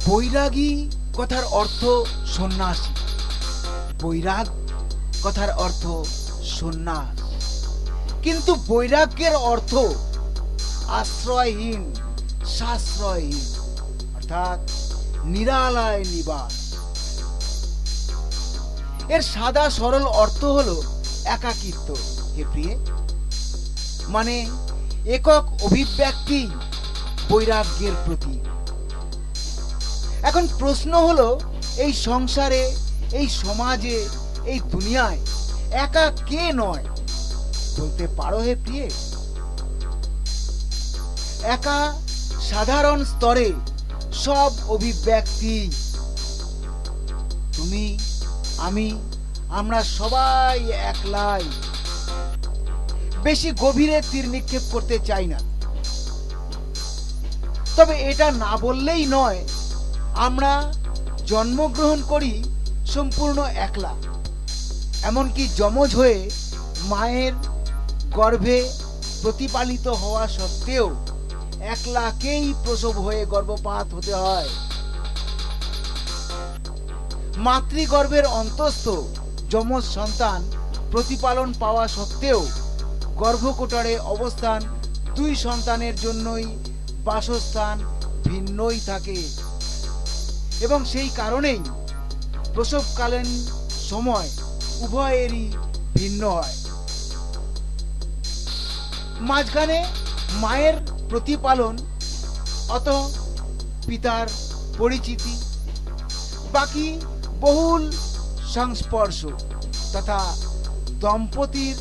বৈরাগী কথার অর্থ সন্ন্যাসী, বৈরাগ কথার অর্থ সন্ন্যাস, কিন্তু বৈরাগ্যের অর্থ আশ্রয়হীন, সাশ্রয়হীন, অর্থাৎ নিরালয় নিবাস। এর সাদা সরল অর্থ হলো একাকিত্ব হে প্রিয়ে, মানে একক অভিব্যক্তি বৈরাগ্যের প্রতীক। এখন প্রশ্ন হলো, এই সংসারে, এই সমাজে, এই দুনিয়ায় একা কে নয় বলতে পারো হে প্রিয়ে? একা সাধারণ স্তরে সব অভিব্যক্তি, তুমি, আমি, আমরা সবাই একলাই। বেশি গভীরে তীর নিক্ষেপ করতে চাই না, তবে এটা না বললেই নয়, আমরা জন্মগ্রহণ করি সম্পূর্ণ একলা। এমনকি যমজ হয়ে মায়ের গর্ভে প্রতিপালিত হওয়া সত্ত্বেও একলাকেই প্রসব হয়ে গর্ভপাত হতে হয়। মাতৃগর্ভের অন্তস্থ যমজ সন্তান প্রতিপালন পাওয়া সত্ত্বেও গর্ভকোটরে অবস্থান দুই সন্তানের জন্যই বাসস্থান ভিন্নই থাকে, এবং সেই কারণেই প্রসবকালীন সময় উভয়েরই ভিন্ন হয়। মাঝখানে মায়ের প্রতিপালন, অত পিতার পরিচিতি, বাকি বহুল সংস্পর্শ তথা দম্পতির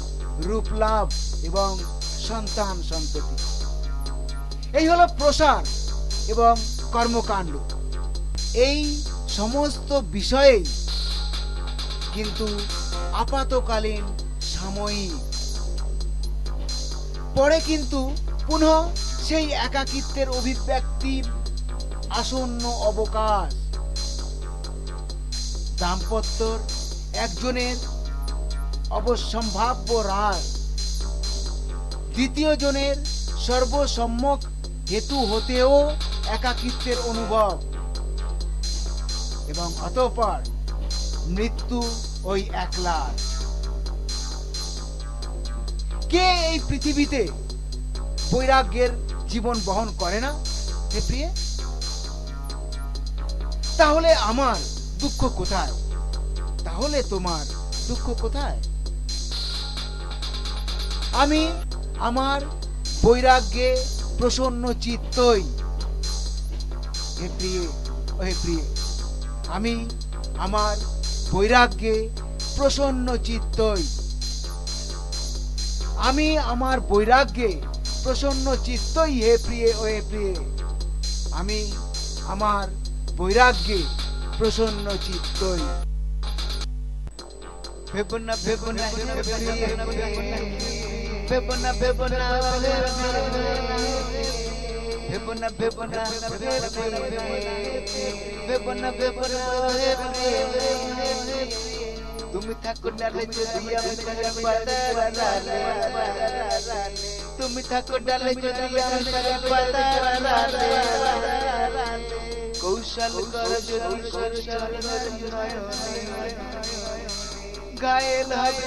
রূপ লাভ এবং সন্তান সন্ততি। এই হলো প্রসার এবং কর্মকাণ্ড। এই সমস্ত বিষয়েই কিন্তু আপাতকালীন সাময়িক, পরে কিন্তু পুনঃ সেই একাকিত্বের অভিব্যক্তির আসন্ন অবকাশ। দাম্পত্যর একজনের অবশ্যম্ভাব্য হ্রাস দ্বিতীয় জনের সর্বসম্মক হেতু হতেও একাকিত্বের অনুভব, এবং অতঃপর মৃত্যু ওই একলা। কে এই পৃথিবীতে বৈরাগ্যের জীবন বহন করে না হে প্রিয়ে? তাহলে আমার দুঃখ কোথায়? তাহলে তোমার দুঃখ কোথায়? আমি আমার বৈরাগ্যে প্রসন্ন চিত্তই হে প্রিয়ে, হে প্রিয়ে, আমি আমার বৈরাগ্যে প্রসন্ন চিত্তই, আমি আমার বৈরাগ্যে প্রসন্ন চিত্তই হে প্রিয়ে, ও হে প্রিয়ে, আমি আমার বৈরাগ্যে প্রসন্ন চিত্তই। ভেবো না, ভেবো না, ভেবো না, ভেবো না, ভেবো না, ভেবো না, ভেবো না, ভেবো না, তুমি থাকো ডালে যদি আমি থাকি পাতারালে, তুমি থাকো ডালে যদি আমি থাকি পাতারালে, কৌশল কর যদি কৌশল নয়, গায়েল হবে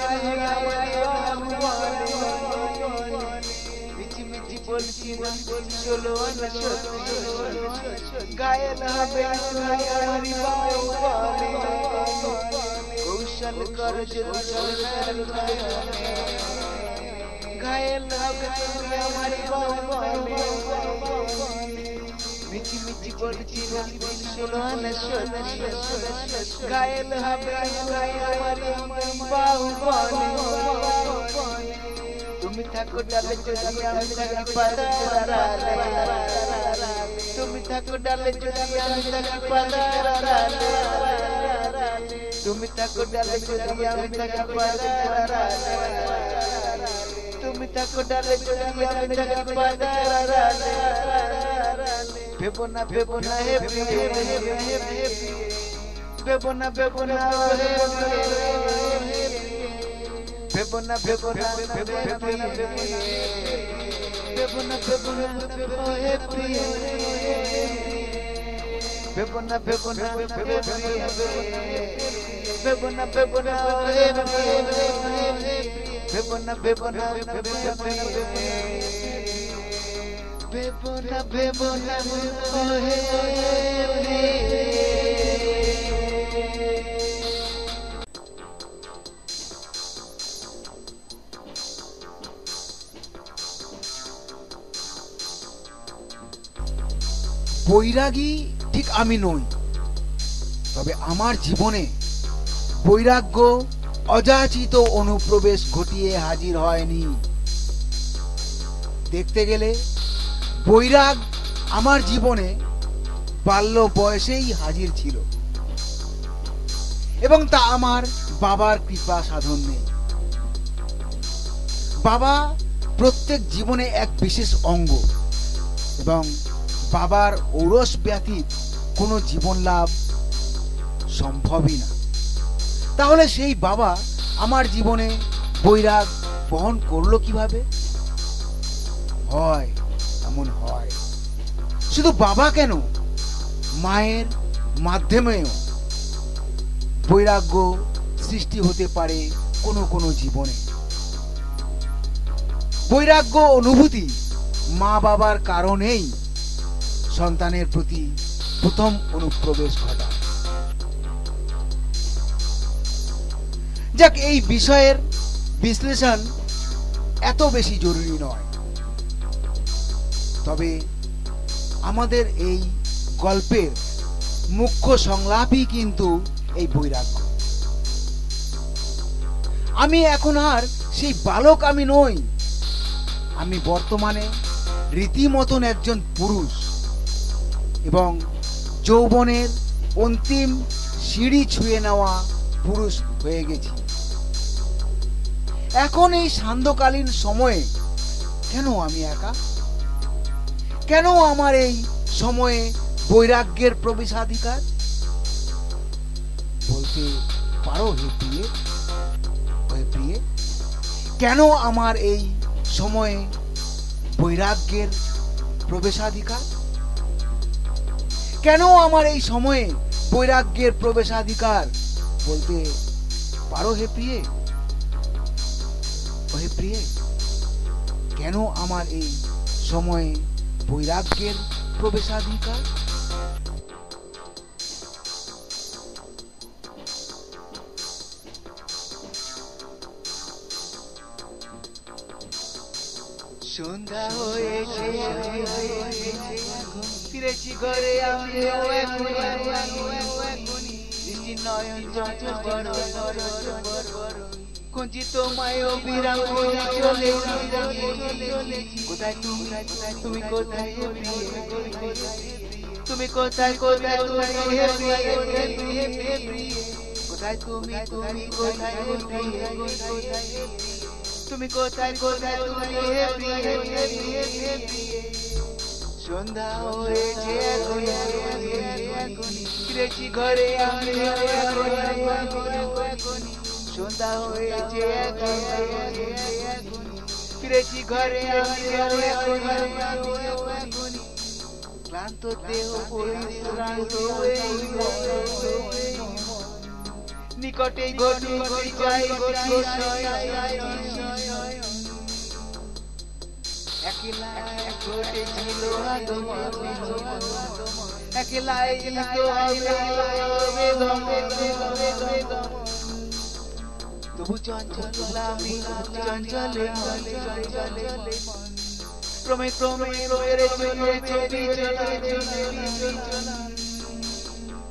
মিছি মিছি বলছি না, চলো না সত্যি, গায়েল হবে কৌশল কর যদি কৌশল নয়, গায়েল হবে মিছি মিছি বলছি না, চলো না সত্যি, গায়েল হবে তুমি থাকো ডালে যদি আমি থাকি পাতারালে, তুমি থাকো ডালে যদি আমি থাকি পাতারালে, তুমি থাকো ডালে যদি আমি থাকি পাতারালে, তুমি থাকো ডালে যদি আমি থাকি পাতারালে, ভেবো না, ভেবো না হে প্রিয়ে, ভেবো না, ভেবো না হে প্রিয়ে, ভেবো না, ভেবো না, ভেবো না, ভেবো না, ভেবো না, ভেবো না হে প্রিয়ে, Bebona bebona bebona বৈরাগী ঠিক আমি নই, তবে আমার জীবনে বৈরাগ্য অযাচিত অনুপ্রবেশ ঘটিয়ে হাজির হয়নি। দেখতে গেলে বৈরাগ আমার জীবনে বাল্য বয়সেই হাজির ছিল, এবং তা আমার বাবার কৃপা সাধন নেই। বাবা প্রত্যেক জীবনে এক বিশেষ অঙ্গ, এবং বাবার ঔরস ব্যতীত কোনো জীবন লাভ সম্ভবই না। তাহলে সেই বাবা আমার জীবনে বৈরাগ বহন করলো কিভাবে? হয় এমন হয়, শুধু বাবা কেন, মায়ের মাধ্যমেও বৈরাগ্য সৃষ্টি হতে পারে কোনো কোনো জীবনে। বৈরাগ্য অনুভূতি মা বাবার কারণেই সন্তানের প্রতি প্রথম অনুপ্রবেশ ঘটায়। যাক, এই বিষয়ের বিশ্লেষণ এত বেশি জরুরি নয়, তবে আমাদের এই গল্পের মুখ্য সংলাপই কিন্তু এই বৈরাগ্য। আমি এখন আর সেই বালক আমি নই, আমি বর্তমানে রীতিমতন একজন পুরুষ, এবং যৌবনের অন্তিম সিঁড়ি ছুঁয়ে নেওয়া পুরুষ হয়ে গেছি। এখন এই সান্ধ্যকালীন সময়ে কেন আমি একা? কেন আমার এই সময়ে বৈরাগ্যের প্রবেশাধিকার? বলতে পারো হে প্রিয়ে, হে প্রিয়ে, কেন আমার এই সময়ে বৈরাগ্যের প্রবেশাধিকার? কেন আমার এই সময়ে বৈরাগ্যের প্রবেশাধিকার? বলতে পারো হে প্রিয়ে, হে প্রিয়ে, কেন আমার এই সময়ে বৈরাগ্যের প্রবেশাধিকার? সন্ধ্যা হয়েছে, ফিরেছি ঘরে আমি নয়ন চঞ্চল খুঁজি তোমায় অবিরাম চলে। কোথায় তুমি, তুমি কোথায় তুমি কোথায়, কোথায় কোথায় তুমি, তুমি কোথায় তুমি কোথায়, কোথায় সন্ধ্যা হয়েছে ফিরেছি ঘরে আমি সন্ধ্যা হয়েছে ফিরেছি ঘরে আমি ক্লান্ত দেহ পরিশ্রান্ত নিকটে ঘটি যাই একলা ঘটেছিল একলাই তবু চঞ্চল আমি চঞ্চলে ক্রমে ক্রমে রয়ে চলে ছবি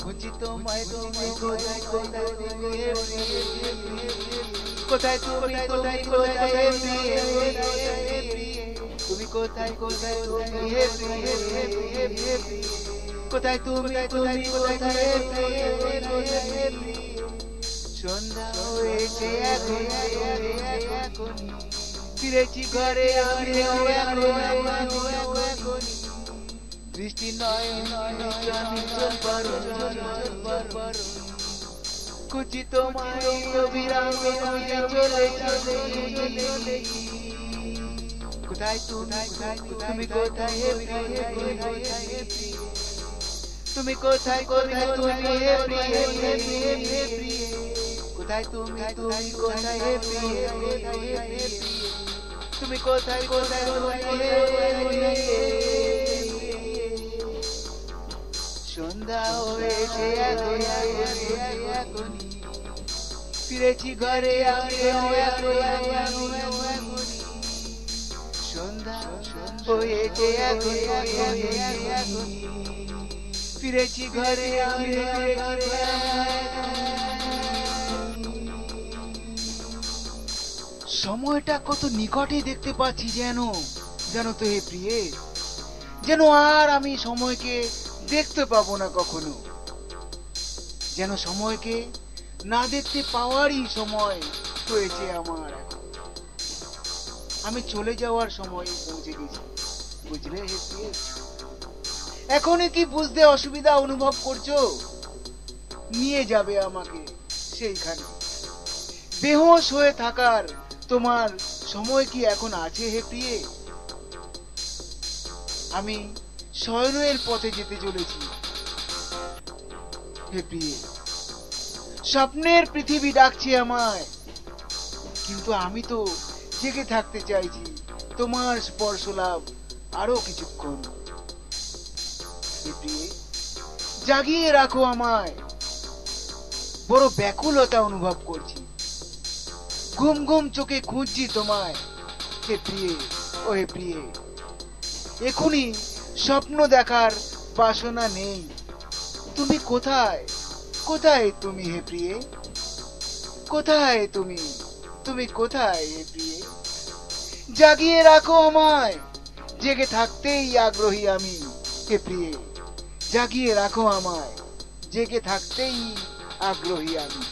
খুঁজি তোমায়, তুমি কোথায়, কোথায় কোথায় তুমি, কোথায় কোথায় তুমি কোথায়, কোথায় কোথায় তুমি, তুমি কোথায় সন্ধ্যা হয়েছে এখন ফিরেছি ঘরে আমি দৃষ্টি নয় খুঁজি তোমায় অবিরাম চলে কোথায় তুমি, তুমি কোথায় তুমি কোথায় কোথায় তুমি হে প্রিয়ে কোথায় তুমি কোথায় হে প্রিয়ে তুমি কোথায় কোথায় সন্ধ্যা হয়েছে এখন ফিরেছি ঘরে আমি সন্ধ্যা হয়েছে এখন ফিরেছি ঘরে আমি সময়টা কত নিকটে দেখতে পাচ্ছি জানো তো হে প্রিয়ে, যেন আর আমি সময়কে দেখতে পাবো না কখনো, যেন সময়কে না দেখতে পাওয়ারই সময় হয়েছে আমার এখন। আমি চলে যাওয়ার সময় পৌঁছে গেছি, বুঝলে হে প্রিয়ে? এখনই কি বুঝতে অসুবিধা অনুভব করছো? নিয়ে যাবে আমাকে সেইখানে। বেহুঁশ হয়ে থাকার তোমার সময় কি এখন আছে হে প্রিয়ে? আমি শয়নের পথে যেতে চলেছি হে প্রিয়ে। স্বপ্নের পৃথিবী ডাকছে আমায়, কিন্তু আমি তো জেগে থাকতে চাইছি তোমার স্পর্শ লাভ আরো কিছুক্ষণ হে প্রিয়ে। জাগিয়ে রাখো আমায়, বড় ব্যাকুলতা অনুভব করছি। ঘুম ঘুম চোখে খুঁজছি তোমায় হে প্রিয়ে, ও হে প্রিয়ে। এখনই স্বপ্ন দেখার বাসনা নেই। তুমি কোথায় কোথায় তুমি হে প্রিয়ে? কোথায় তুমি কোথায় হে প্রিয়ে? জাগিয়ে রাখো আমায়, জেগে থাকতেই আগ্রহী আমি হে প্রিয়ে। জাগিয়ে রাখো আমায়, জেগে থাকতেই আগ্রহী আমি।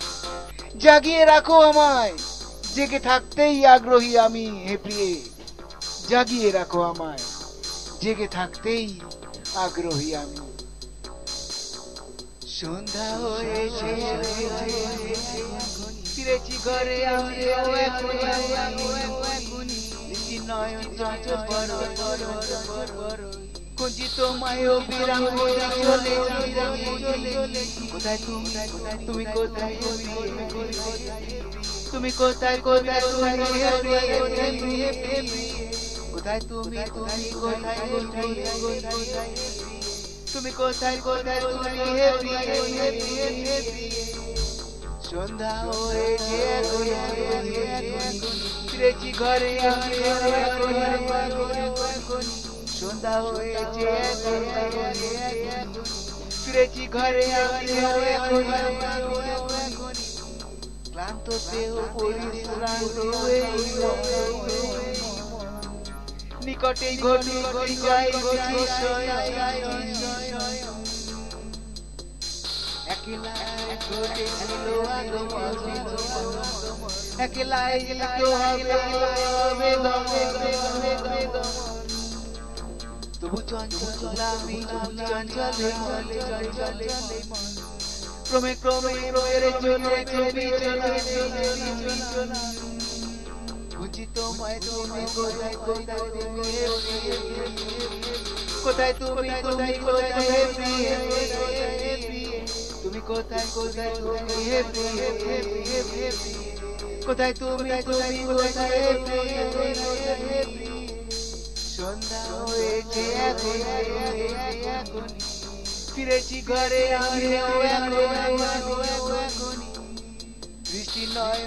জাগিয়ে রাখো আমায়, জেগে থাকতেই আগ্রহী আমি হে প্রিয়ে। জাগিয়ে রাখো আমায়, জেগে থাকতেই আগ্রহী আমি। সন্ধ্যা হয়েছে ফিরেছি ঘরে আমি নয়ন চঞ্চল খুঁজি তোমায় অবিরাম চলে কোথায় তুমি কোথায় তুমি কোথায় কোথায় কোথায় তুমি কোথায় তুমি কোথায় কোথায় সন্ধ্যা হয়েছে ফিরেছি ঘরে সন্ধ্যা হয়েছে ফিরেছি ঘরে ক্লান্ত দেহ পরিশ্রান্ত নিকটেই ঘটি যায় তবু চঞ্চল আমি ক্রমে ক্রমে বুঝি তোমায় তুমি কোথায় তুমি তুমি কোথায় কোথায় তুমি কোথায় সন্ধ্যা হয়েছে এখন ফিরেছি ঘরে আমি বৃষ্টি নয়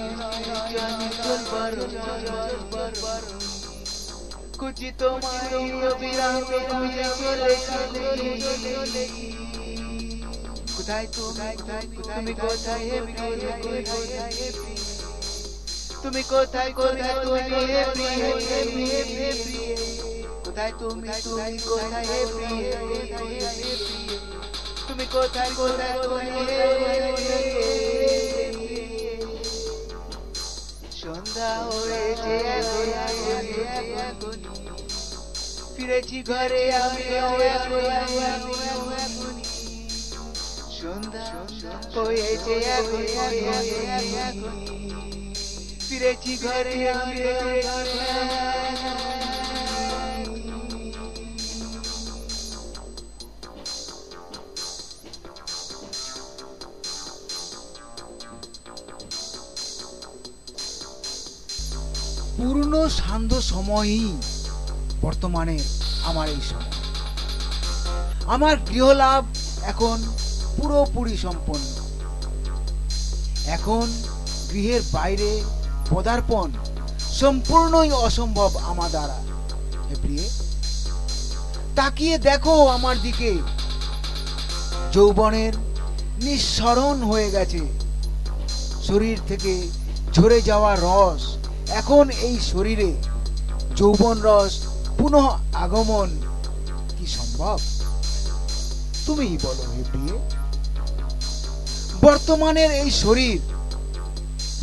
খুঁজি তোমায় অবিরাম কোথায় তুমি কোথায় তুমি কোথায় কোথায় কোথায় তুমি কোথায় তুমি কোথায় কোথায় সন্ধ্যা হয়েছে ফিরেছি ঘরে আমি সন্ধ্যা হয়েছে ফিরেছি ঘরে আমি পূর্ণ সান্ধ্য সময়ই বর্তমানে আমার এই সময়। আমার গৃহলাভ এখন পুরোপুরি সম্পন্ন। এখন গৃহের বাইরে পদার্পণ সম্পূর্ণই অসম্ভব আমার দ্বারা। হে প্রিয়ে, তাকিয়ে দেখো আমার দিকে। যৌবনের নিঃসরণ হয়ে গেছে। শরীর থেকে ঝরে যাওয়া রস এখন এই শরীরে। যৌবন রস পুনঃ আগমন কি সম্ভব? তুমিই বলো হে প্রিয়ে। বর্তমানের এই শরীর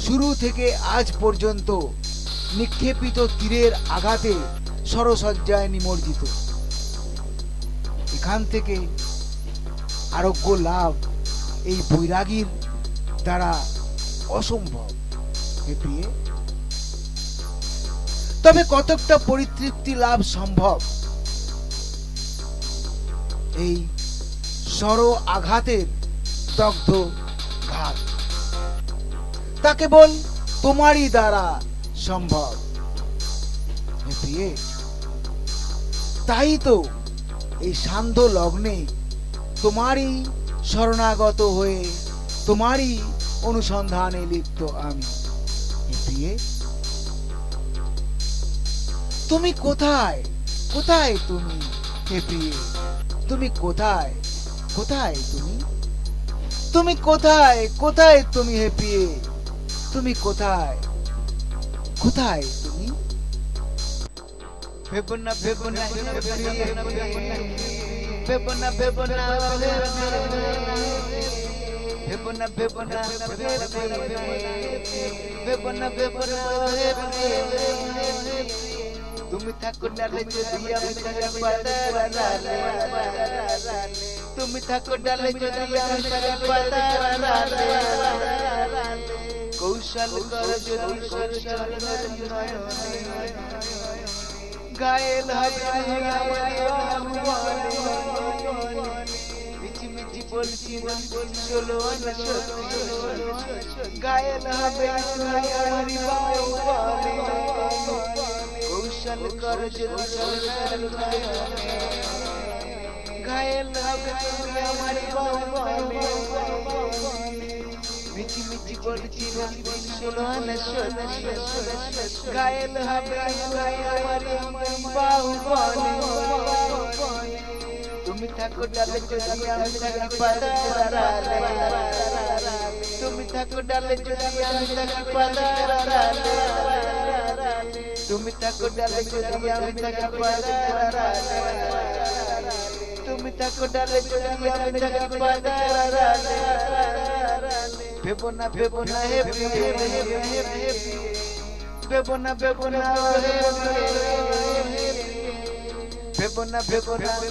শুরু থেকে আজ পর্যন্ত নিক্ষেপিত তীরের আঘাতে সরসজ্জায় নিমজ্জিত। এখান থেকে আরোগ্য লাভ এই বৈরাগীর দ্বারা অসম্ভব হে প্রিয়ে। তবে কতকটা পরিতৃপ্তি লাভ সম্ভব এই সর আঘাতের দগ্ধ ঘাত। তা কেবল তোমারই দ্বারা সম্ভব হে প্রিয়ে। তাই তো এই সান্ধ্য লগ্নে তোমারই শরণাগত হয়ে তোমারই অনুসন্ধানে লিপ্ত আমি হে প্রিয়ে। তুমি কোথায়, কোথায় তুমি হে প্রিয়ে? তুমি কোথায়, কোথায় তুমি? তুমি কোথায়, কোথায় তুমি হে প্রিয়ে? তুমি কোথায়, কোথায় তুমি? ভেবনা ভেবনা ভেবনা ভেবনা ভেবনা ভেবনা ভেবনা ভেবনা তুমি থাকো ডালে যদি আমি থাকি পাতার ডালে। তুমি থাকো ডালে যদি আমি থাকি পাতার ডালে। কৌশল কর যদি কৌশল গায়েল হবে মিছি মিছি বলছি ষোলো গায়েল হবে কৌশল কর যদি গায়েল হবে মিছি মিছি বলছি ষোলো গায়েল হবে বাহুবলে। তুমি থাকো ডালে যদি আমি থাকি পাতার ডালে। তুমি থাকো ডালে যদি আমি থাকি পাতার ডালে। তুমি থাকো ডালে যদি আমি থাকি পাতার ডালে। তুমি থাকো ডালে যদি আমি থাকি পাতার ডালে। ভেবনা ভেবনা হে প্রিয়ে, ভেবনা ভেবনা হে প্রিয়ে, ভেবনা ভেবনা ভেবনা ভেবনা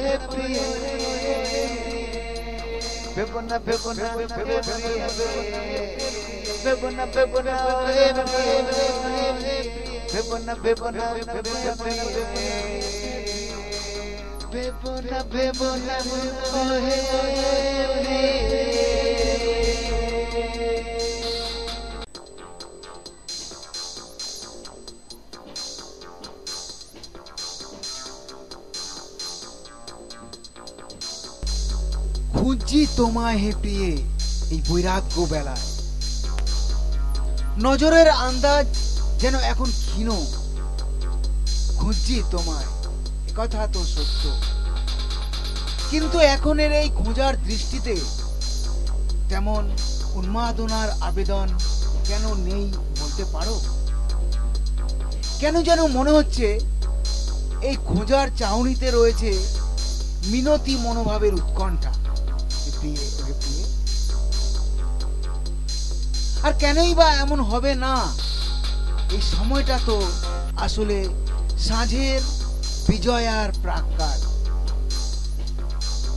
হে প্রিয়ে, ভেবনা ভেবনা ভেবনা ভেবনা হে প্রিয়ে, ভেবনা ভেবনা ভেবনা ভেবনা হে খুঁজছি তোমায় হে প্রিয়ে এই বৈরাগ্য বেলায়। নজরের আন্দাজ যেন এখন ক্ষীণ। খুঁজছি তোমায়, কথা তো সত্য, কিন্তু এখনের এই খোঁজার দৃষ্টিতে তেমন উন্মাদনার আবেদন কেন নেই বলতে পারো? কেন যেন মনে হচ্ছে এই খোঁজার চাউনিতে রয়েছে মিনতি মনোভাবের উৎকণ্ঠা। আর কেনই বা এমন হবে না? এই সময়টা তো আসলে সাঁঝের বিজয়ার প্রাক্কাল।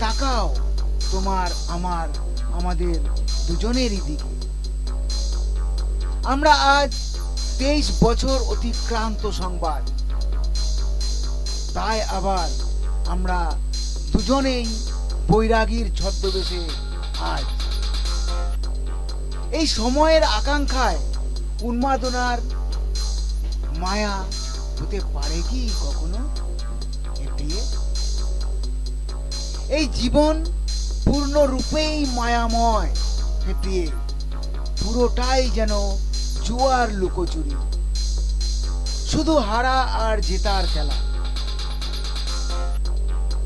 তাকাও তোমার আমার আমাদের দুজনেরই দিকে। আমরা আজ 23 বছর অতিক্রান্ত সংবাদ। তাই আবার আমরা দুজনেই বৈরাগীর ছদ্মবেশে আজ এই সময়ের আকাঙ্ক্ষায় উন্মাদনার মায়া হতে পারে কি কখনো? এই জীবন পূর্ণরূপেই মায়াময়, পুরোটাই যেন জুয়ার লুকোচুরি, শুধু হারা আর জেতার খেলা।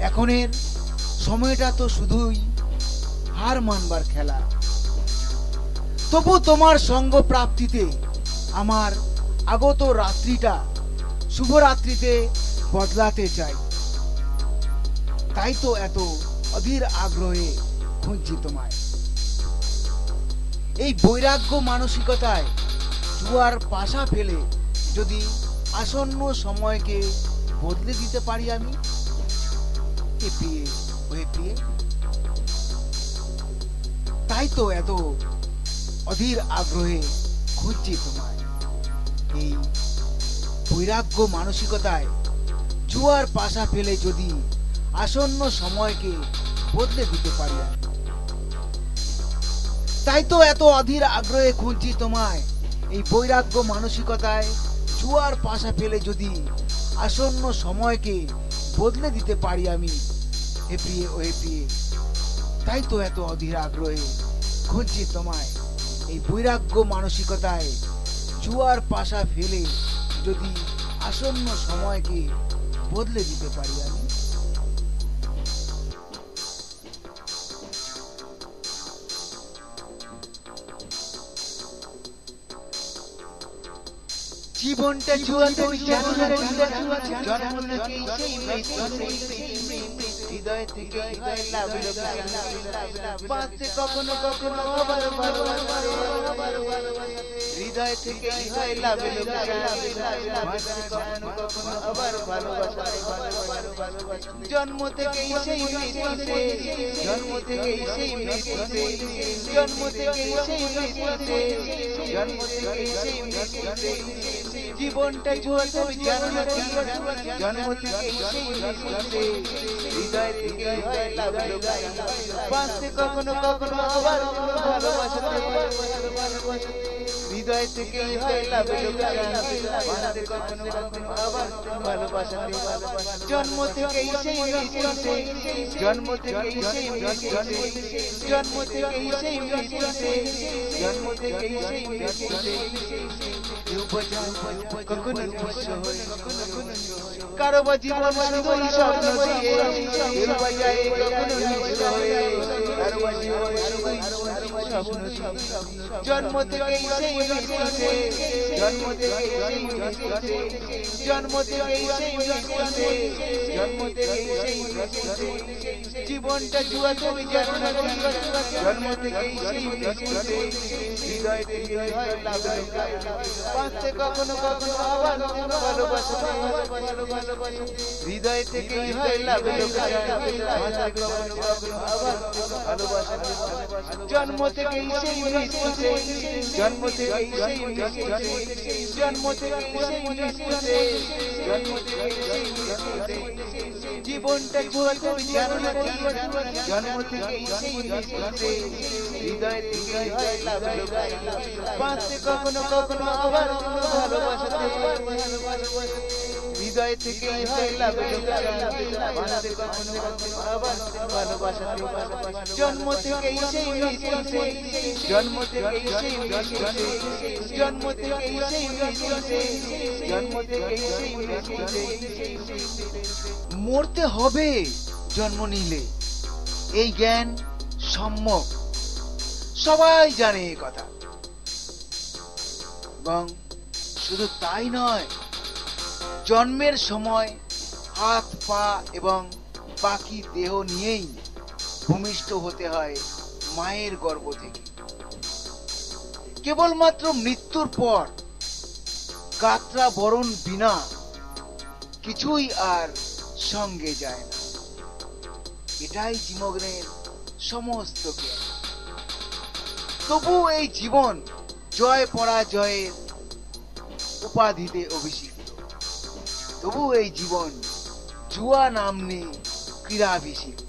এখনের সময়টা তো শুধুই হার মানবার খেলা। তবু তোমার সঙ্গ প্রাপ্তিতে আমার আগত রাত্রিটা শুভরাত্রিতে বদলাতে চাই। তাই তো এত অধীর আগ্রহে খুঁজছি তোমায়। এই বৈরাগ্য মানসিকতায় জুয়ার পাশা ফেলে যদি আসন্ন সময়কে বদলে দিতে পারি আমি, তাই তো এত অধীর আগ্রহে খুঁজছি তোমায়। এই বৈরাগ্য মানসিকতায় জুয়ার পাশা ফেলে যদি আসন্ন সময়কে বদলে দিতে পারি আমি, তাই তো এত অধীর আগ্রহে খুঁজছি তোমায়। এই বৈরাগ্য মানসিকতায় জুয়ার পাশা ফেলে যদি আসন্ন সময়কে বদলে দিতে পারি আমি, হে প্রিয়ে ও হে প্রিয়ে, তাই তো এত অধীর আগ্রহে খুঁজছি তোমায়। এই বৈরাগ্য মানসিকতায় জুয়ার পাশা ফেলে যদি আসন্ন সময়কে বদলে দিতে পারি আমি। জীবনটা জুয়াতে জন্ম নাকি সেই হৃদয় থেকে বাঁচতে কখনো কখনো আবার হৃদয় থেকে আবার ভালোবাসা, জন্ম থেকেই সেই মৃত্যুতে, জন্ম থেকেই সেই মৃত্যুতে, জন্ম থেকেই সেই মৃত্যুতে, জন্ম থেকেই সেই মৃত্যুতে, জীবনটা জুয়াতে জানো না কি, জন্ম থেকেই সেই মৃত্যুতে, হৃদয় থেকে বাঁচতে কখনো কখনো আবার ভালোবাসা, হৃদয় থেকে বাঁচতে কখনো কখনো আবার ভালোবাসা, জন্ম থেকেই সেই মৃত্যুতে, জন্ম থেকেই সেই মৃত্যুতে, জন্ম থেকেই সেই মৃত্যুতে, জন্ম থেকেই সেই মৃত্যুতে, কখনো নিঃস্ব হয়ে কারো বা জীবন শুধুই স্বপ্ন দিয়ে বাজায়, কখনো নিঃস্ব হয়ে কারো বা জীবন শুধুই স্বপ্ন দিয়ে, জন্ম থেকেই সেই মৃত্যুতে, জন্ম থেকেই সেই মৃত্যুতে, জন্ম থেকেই সেই মৃত্যুতে, জন্ম থেকেই সেই মৃত্যুতে, জীবনটা জুয়া তুমি জানো না কি, জন্ম থেকেই সেই মৃত্যুতে, হৃদয় থেকে বাঁচতে কখনো কখনো আবার ভালোবাসা, হৃদয় থেকেই হয় লাভ, বাঁচতে কখনো কখনো আবার ভালোবাসা, জন্ম থেকেই সেই মৃত্যুতে, জন্ম থেকেই সেই মৃত্যুতে, জন্ম থেকেই সেই মৃত্যুতে, জন্ম থেকেই সেই মৃত্যুতে, জীবনটা জুয়া তুমি জানো না কি, জন্ম থেকেই সেই মৃত্যুতে, হৃদয় থেকেই হয় লাভ, বাঁচতে কখনো কখনো আবার ভালোবাসা, হৃদয় থেকেই হয় লাভ, বাঁচতে কখনো কখনো আবার ভালোবাসা, জন্ম থেকেই সেই মৃত্যুতে, জন্ম থেকেই সেই মৃত্যুতে, জন্ম থেকেই সেই মৃত্যুতে, জন্ম থেকেই সেই মৃত্যুতে, মরতে হবে জন্ম নিলে, এই জ্ঞান সম্যক সবাই জানে এই কথা। এবং শুধু তাই নয়, জন্মের সময় হাত পা এবং বাকি দেহ নিয়েই ভূমিষ্ঠ হতে হয় মায়ের গর্ভ থেকে। কেবলমাত্র মৃত্যুর পর গাত্রা বরণ বিনা কিছুই আর সঙ্গে যায় না। এটাই জীবনের সমস্ত জ্ঞান। তবু এই জীবন জয় পরাজয়ের উপাধিতে অভিষিক্ত, তবু এই জীবন জুয়া নামে ক্রীড়াভিষিক্ত।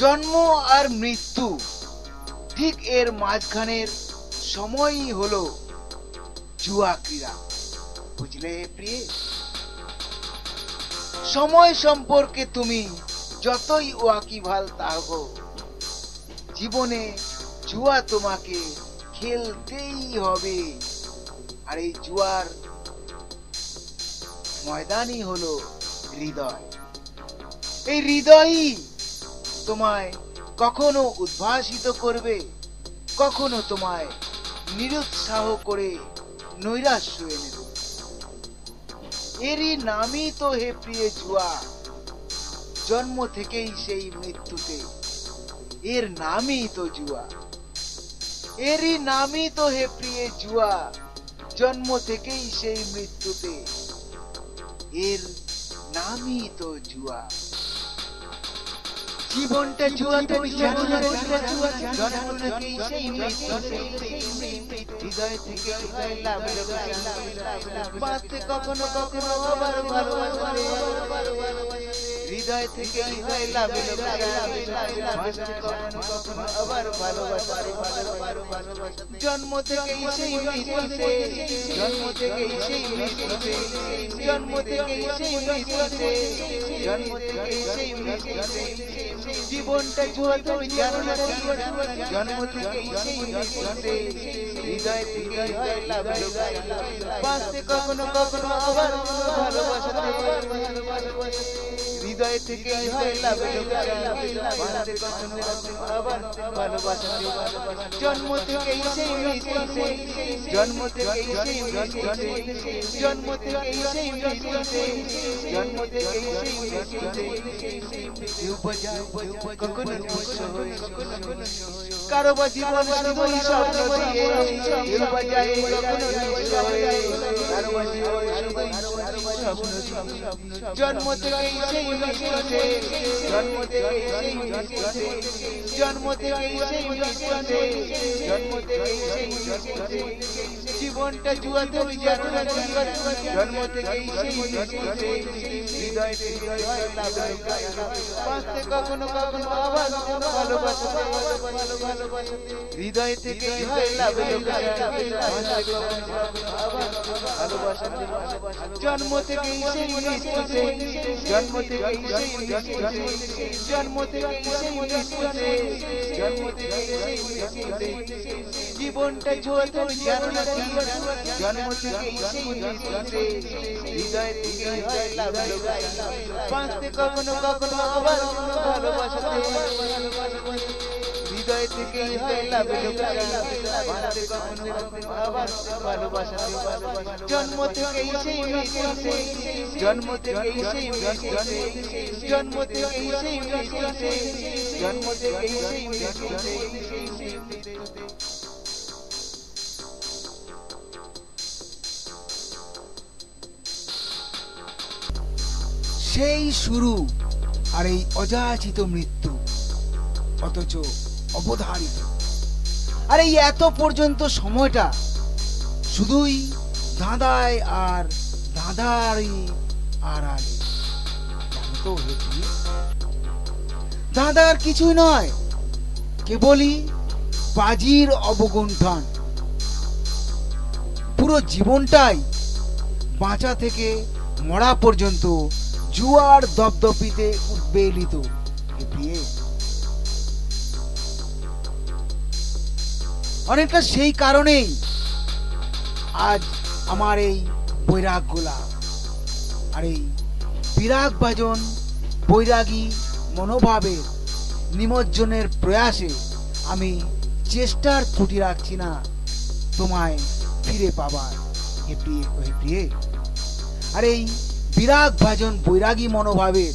জন্ম আর মৃত্যু ঠিক এর মাঝখানের সময়ই হলো জুয়া ক্রীড়া। বুঝলে প্রিয়ে? সময় সম্পর্কে তুমি যতই ওয়াকিবহাল থাকো, জীবনে জুয়া তোমাকে খেলতেই হবে। আর এই জুয়ার ময়দানই হলো হৃদয়। এই হৃদয়ই তোমায় কখনো উদ্ভাসিত করবে, কখনো তোমায় নিরুৎসাহ করে নৈরাশ্য এনে দেবে। এরই নামই তো হে প্রিয় জুয়া, জন্ম থেকেই সেই মৃত্যুতে। এর নামই তো জুয়া, এরই নামই তো হে প্রিয় জুয়া, জন্ম থেকেই সেই মৃত্যুতে। এর নামই তো জুয়া। জীবনটা জুয়াতে জানো না, জন্ম থেকেই সেই মৃত্যুতে। হৃদয় থেকে হৃদয় লাভ, বাঁচতে কখনো কখনো আবার ভালোবাসতে। হৃদয় থেকে হৃদয় লাভ, বাঁচতে কখনো কখনো আবার ভালোবাসতে। জন্ম থেকেই সেই মৃত্যুতে, জন্ম থেকেই সেই মৃত্যুতে, জন্ম থেকেই সেই মৃত্যুতে, জন্ম থেকেই সেই মৃত্যুতে। জীবনটা জুয়া তুমি জানো না, জন্ম থেকেই সেই মৃত্যুতে। হৃদয় থেকে হৃদয় লাভ, বাঁচতে কখনো কখনো আবার ভালোবাসতে। হৃদয় থেকে হৃদয় লাভ, বাঁচতে কখনো কখনো আবার ভালোবাসতে। জন্ম থেকেই সেই মৃত্যুতে, জন্ম থেকেই সেই মৃত্যুতে, জন্ম থেকেই সেই মৃত্যুতে, জন্ম থেকেই সেই মৃত্যুতে। কখনো নিঃস্ব হয়ে, কারো বা জীবন শুধুই স্বপ্ন দিয়ে বাজায়। কখনো নিঃস্ব হয়ে, কারো বা জীবন শুধুই স্বপ্ন দিয়ে। জন্ম থেকেই সেই মৃত্যুতে, জন্ম থেকেই সেই মৃত্যুতে, জন্ম থেকেই সেই মৃত্যুতে, জন্ম থেকেই সেই মৃত্যুতে। জীবনটা জুয়া তুমি জানো না, জন্ম থেকেই সেই মৃত্যুতে। হৃদয় থেকে হৃদয় লাভ, বাঁচতে কখনো কখনো আবার ভালোবাসতে। হৃদয় থেকে হৃদয় লাভ, বাঁচতে কখনো কখনো আবার ভালোবাসতে। জন্ম থেকেই সেই মৃত্যুতে, জন্ম থেকেই সেই মৃত্যুতে, জন্ম থেকেই সেই মৃত্যুতে, জন্ম থেকেই সেই মৃত্যুতে। জীবনটা জুয়া তুমি জানো না, জন্ম থেকেই সেই মৃত্যুতে। হৃদয় থেকে হৃদয় লাভ, বাঁচতে কখনো কখনো আবার ভালোবাসতে। হৃদয় থেকে হৃদয় লাভ, বাঁচতে কখনো কখনো আবার ভালোবাসতে। জন্ম থেকেই সেই মৃত্যুতে, জন্ম থেকেই সেই মৃত্যুতে, জন্ম থেকেই সেই মৃত্যুতে, জন্ম থেকেই সেই মৃত্যুতে। সেই শুরু আর এই অযাচিত মৃত্যু, অথচ অবধারিত। আর এই এত পর্যন্ত সময়টা শুধুই ধাঁধায় আর ধাঁধারই আড়ালে। জানতো ধাঁধার কিছুই নয়, কেবলই বাজির অবগুণ্ঠন। পুরো জীবনটাই বাঁচা থেকে মরা পর্যন্ত জুয়ার দপদপিতে উদ্বেলিত। অনেকটা সেই কারণেই আজ আমার এই বৈরাগ্য লাভ। আর এই বিরাগ ভাজন বৈরাগী মনোভাবের নিমজ্জনের প্রয়াসে আমি চেষ্টার ত্রুটি রাখছি না তোমায় ফিরে পাবার। হে প্রিয়ে, আর এই বিরাগ ভাজন বৈরাগী মনোভাবের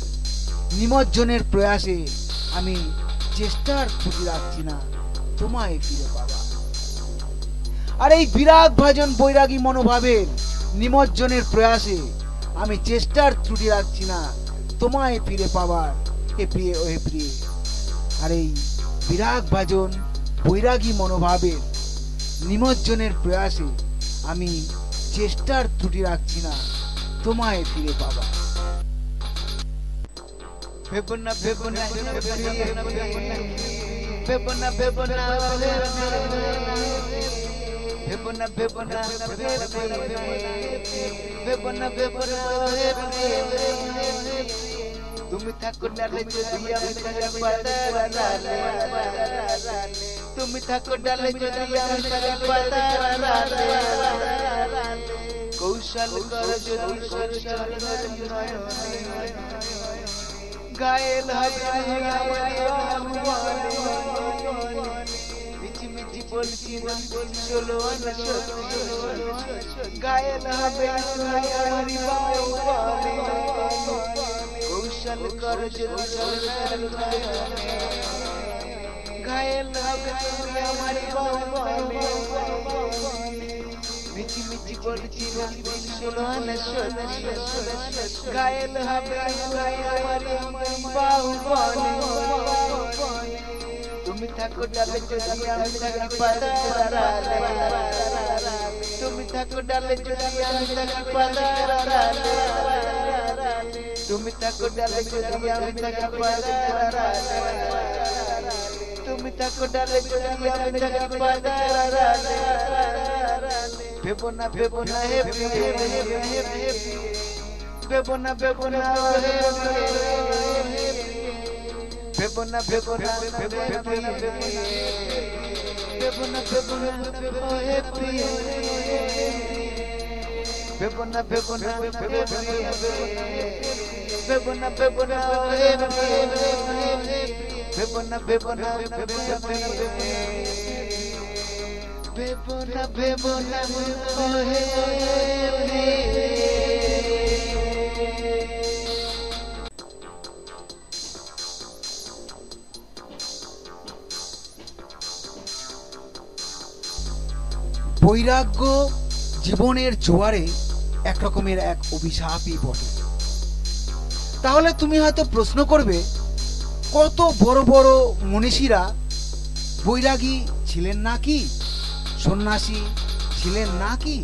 নিমজ্জনের প্রয়াসে আমি চেষ্টার ত্রুটি রাখছি না তোমায় ফিরে পাবার। আর এই বিরাগ ভাজন বৈরাগী মনোভাবের নিমজ্জনের প্রয়াসে আমি চেষ্টার ত্রুটি রাখছি না তোমায় ফিরে পাবার। হে প্রিয়ে, আর এই বিরাগ ভাজন বৈরাগী মনোভাবের নিমজ্জনের প্রয়াসে আমি চেষ্টার ত্রুটি রাখছি না তোমায় ফিরে পাবার। ভেবো না ভেবনা ভেবনা ভেবনা ভেবনা ভেবনা ভেবনা তুমি থাকো ডালে যদি আমি থাকি পাতার আড়ালে তুমি থাকো ডালে যদি আমি থাকি পাতার আড়ালে কৌশল কর যদি কৌশল নয়নে গায়েল হবে মিছি মিছি বলছি চলো না সত্যি গায়েল হবে আমারি বাউ কৌশল কর যদি কৌশল নয়নে গায়েল হবে আমারি বাউ মিছি মিছি বলছি শোনো না সত্যি গায়েল হবে আমারি বাহু বলে তুমি থাকো ডালে যদি আমি থাকি পাতার আড়ালে তুমি থাকো ডালে যদি আমি থাকি পাতার আড়ালে তুমি থাকো ডালে যদি আমি থাকি পাতার আড়ালে তুমি থাকো ডালে যদি আমি থাকি পাতার আড়ালে ভেবনা ভেবনা হে ভেবনা ভেবনা ভেবনা ভেবনা ভেবনা ভেবনা হে ভেবনা ভেবনা ভেবনা ভেবনা হে ভেবনা ভেবনা ভেবনা ভেবনা হে বৈরাগ্য জীবনের জোয়ারে এক রকমের এক অভিশাপই বটে। তাহলে তুমি হয়তো প্রশ্ন করবে, কত বড় বড় মনীষীরা বৈরাগী ছিলেন নাকি, সন্ন্যাসী ছিলেন নাকি?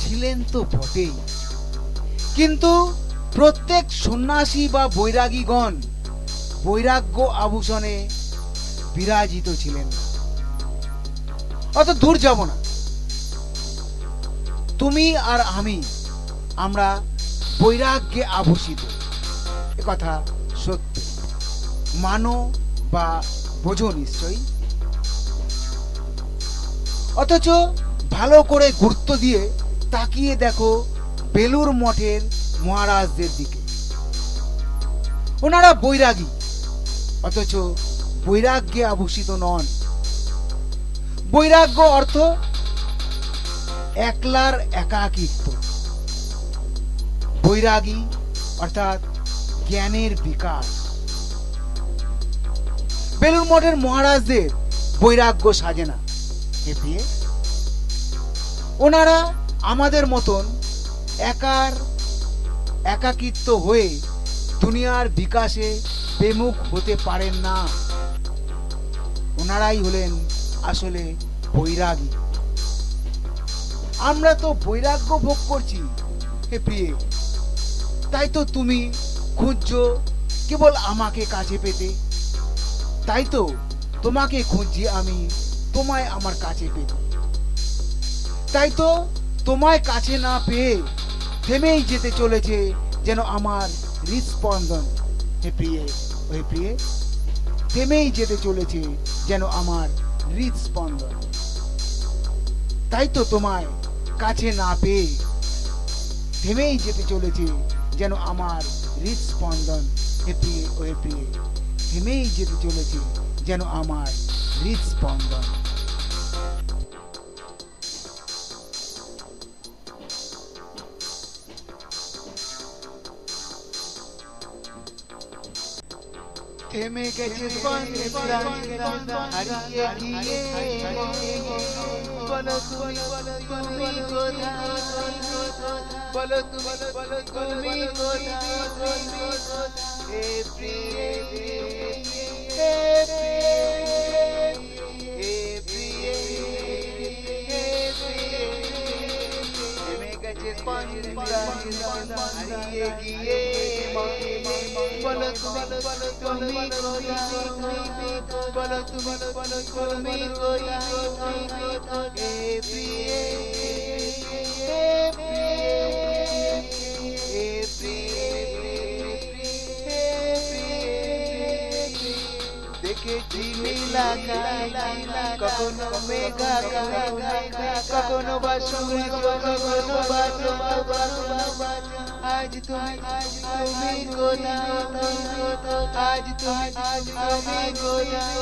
ছিলেন তো বটেই, কিন্তু প্রত্যেক সন্ন্যাসী বা বৈরাগীগণ বৈরাগ্য আভূষণে বিরাজিত ছিলেন না। অত দূর যাব না, তুমি আর আমরা বৈরাগ্যে আভূষিত, একথা সত্য, মানো বা বোঝো নিশ্চয়ই। অথচ ভালো করে গুরুত্ব দিয়ে তাকিয়ে দেখো বেলুর মঠের মহারাজদের দিকে, ওনারা বৈরাগী অথচ বৈরাগ্যে আভূষিত নন। বৈরাগ্য অর্থ একলার একাকিত্ব, বৈরাগী অর্থাৎ জ্ঞানের বিকাশ। বেলুর মঠের মহারাজদের বৈরাগ্য সাজে না, ওনারা আমাদের মতন একাকিত্ব হয়ে দুনিয়ার বিকাশে বিমুখ হতে পারেন না। ওনারাই হলেন আসলে বৈরাগী। আমরা তো বৈরাগ্য ভোগ করছি হে প্রিয়ে, তাই তো তুমি খুঁজছো কেবল আমাকে কাছে পেতে, তাই তো তোমাকে খুঁজছি আমি তোমায় আমার কাছে পেতে, তাই তো তোমায় কাছে না পেয়ে থেমেই যেতে চলেছে যেন আমার হৃদস্পন্দন। হে প্রিয়ে, থেমেই যেতে চলেছে যেন আমার হৃদস্পন্দন। তাই তো তোমায় কাছে না পেয়ে থেমেই যেতে চলেছে যেন আমার হৃদস্পন্দন। হে প্রিয়ে, থেমেই যেতে চলেছে যেন আমার হৃদস্পন্দন। থেমে গেছে হারিয়ে গিয়ে, বলো তুমি কোথায়, বলো তুমি কোথায়, হে প্রিয়ে, হে প্রিয়ে, হে প্রিয়ে, থেমে গেছে হারিয়ে গিয়ে, বলো তুমি কোথায় বলো তুমি কোথায় হে প্রিয়ে হে প্রিয়ে হে প্রিয়ে হে প্রিয়ে দেখেছি নীলা কখনো মেঘা কখনো বা সূর্য কখনো বা আজ তুমি কোথায় আজ তুমি কোথায়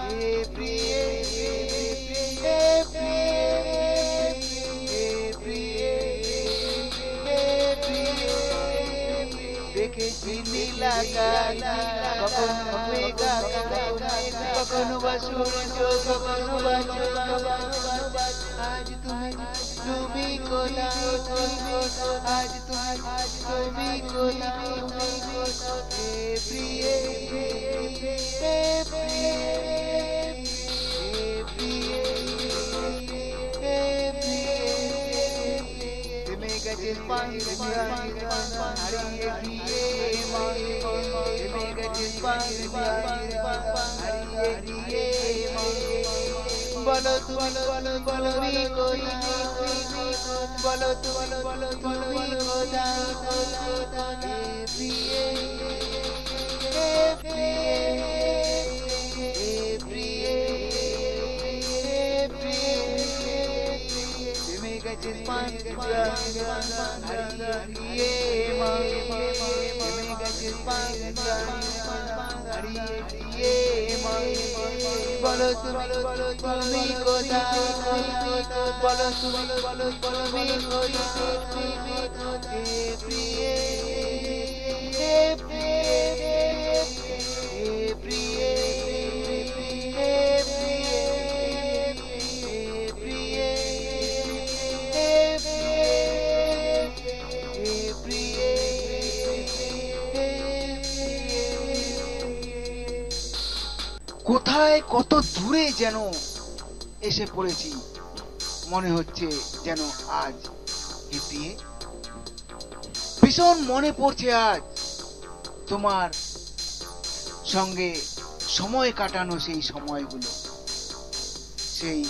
হে প্রিয়ে হে প্রিয়ে হে প্রিয়ে হে প্রিয়ে দেখেছি নীলা কখনো মেঘা কখনো বা সূর্য কখনো বা আজ তুমি কোথায় আজ তুমি কোথায় হে প্রিয়ে হে প্রিয়ে হে প্রিয়ে হে প্রিয়ে থেমে গেছে পানি হারিয়ে গিয়ে থেমে গেছে পানি হারিয়ে গিয়ে বলো তুমি কোথায় বলো তুমি কোথায় হে প্রিয়ে হে প্রিয়ে হে প্রিয়ে হে প্রিয়ে থেমে গেছে পানি হারিয়ে গিয়ে থেমে গেছে পানি হারিয়ে গিয়ে বলো তুমি কোথায় বলো তুমি কোথায় হে প্রিয়ে হে প্রিয়ে হে প্রিয়ে হে প্রিয়ে হে প্রিয়ে হে প্রিয়ে হে প্রিয়ে কোথায় কত দূরে যেন এসে পড়েছি মনে হচ্ছে যেন আজ হে প্রিয়ে ভীষণ মনে পড়ছে আজ তোমার সঙ্গে সময় কাটানো সেই সময়গুলো সেই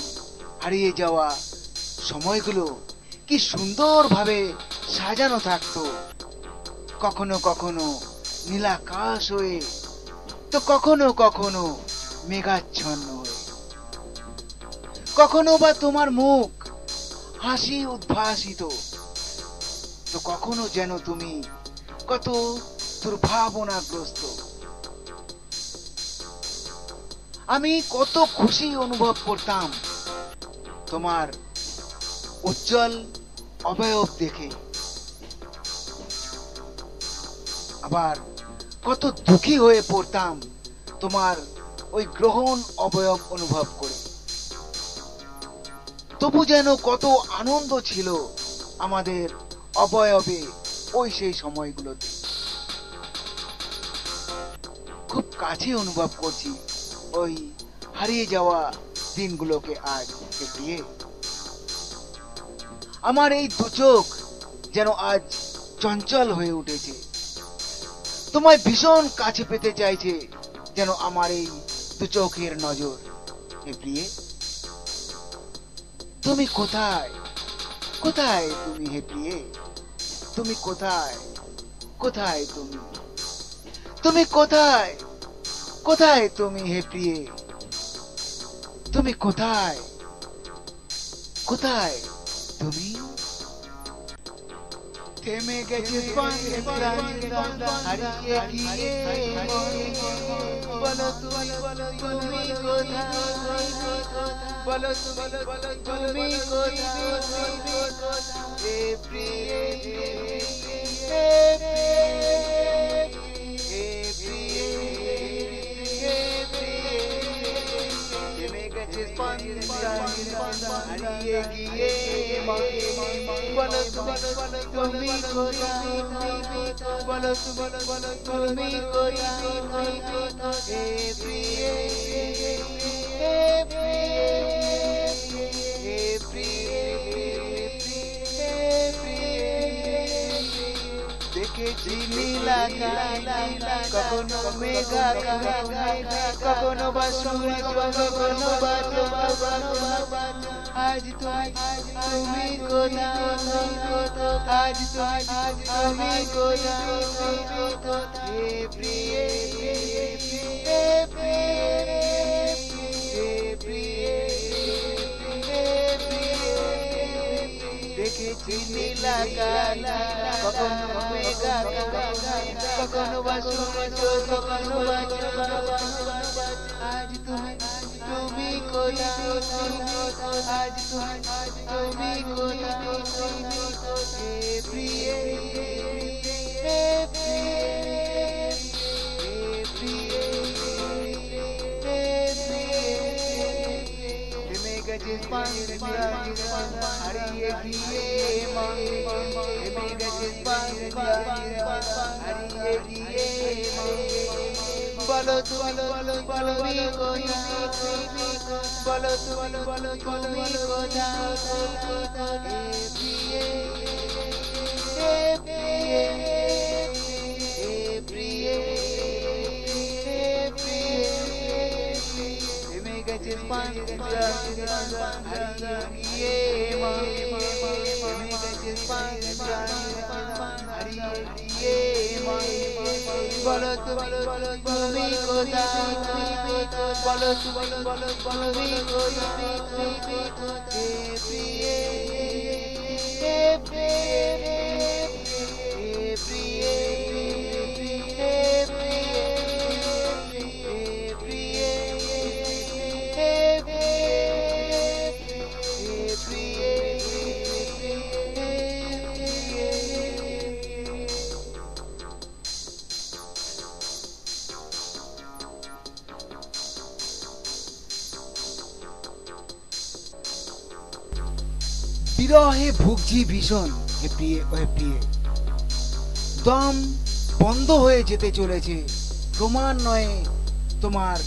হারিয়ে যাওয়া সময়গুলো কি সুন্দরভাবে সাজানো থাকতো কখনো কখনো নীলাকাশ হয়ে তো কখনো কখনো মেঘাচ্ছন্ন হয়ে কখনো বা তোমার মুখ হাসি উদ্ভাসিত তো কখনো যেন তুমি কত দুর্ভাবনাগ্রস্ত আমি কত খুশি অনুভব করতাম তোমার উজ্জ্বল অবয়ব দেখে আবার কত দুঃখী হয়ে পড়তাম তোমার ওই গ্রহণ অবয়ব অনুভব করে তবু যেন কত আনন্দ ছিল আমাদের অবয়বে ওই সেই সময়গুলোতে খুব কাছে অনুভব করছি ওই হারিয়ে যাওয়া দিনগুলোকে আজ পেরিয়ে আমার এই দু চোখ যেন আজ চঞ্চল হয়ে উঠেছে তোমায় ভীষণ কাছে পেতে চাইছে যেন আমার এই দু চোখের নজর প্রিয়ে তুমি কোথায় কোথায় তুমি হে প্রিয়ে তুমি কোথায় কোথায় তুমি কোথায় কোথায় তুমি হে প্রিয়ে তুমি কোথায় কোথায় তুমি থেমে গেছে হারিয়ে গিয়ে বলো তুমি কোথায় বলো তুমি কোথায় হে প্রিয়ে হে প্রিয়ে হে প্রিয়ে থেমে গেছে হারিয়ে গিয়ে বলো তুমি কোথায় বলো তুমি কোথায় হে প্রিয়ে হে প্রিয়ে হে প্রিয়ে হে প্রিয়ে দেখেছি নীলা কখনো মেঘা কখনো বা সূর্য কখনো বা আজ তুমি কোথায় আজ তুমি কোথায় হে প্রিয় হে প্রিয় দেখেছি নীলাকাশ কখনো মেঘা কখনো বা সূর্য কখনো বা আজ তুমি কোথায় আজ তুমি কোথায় হে প্রিয় হে প্রিয় থেমে গেছে হারিয়ে গিয়ে থেমে গেছে হারিয়ে গিয়ে বলো তুমি বিরহে ভুগছি ভীষণ হে প্রিয়ে ওহে প্রিয়ে দম বন্ধ হয়ে যেতে চলেছে ক্রমান্বয়ে তোমার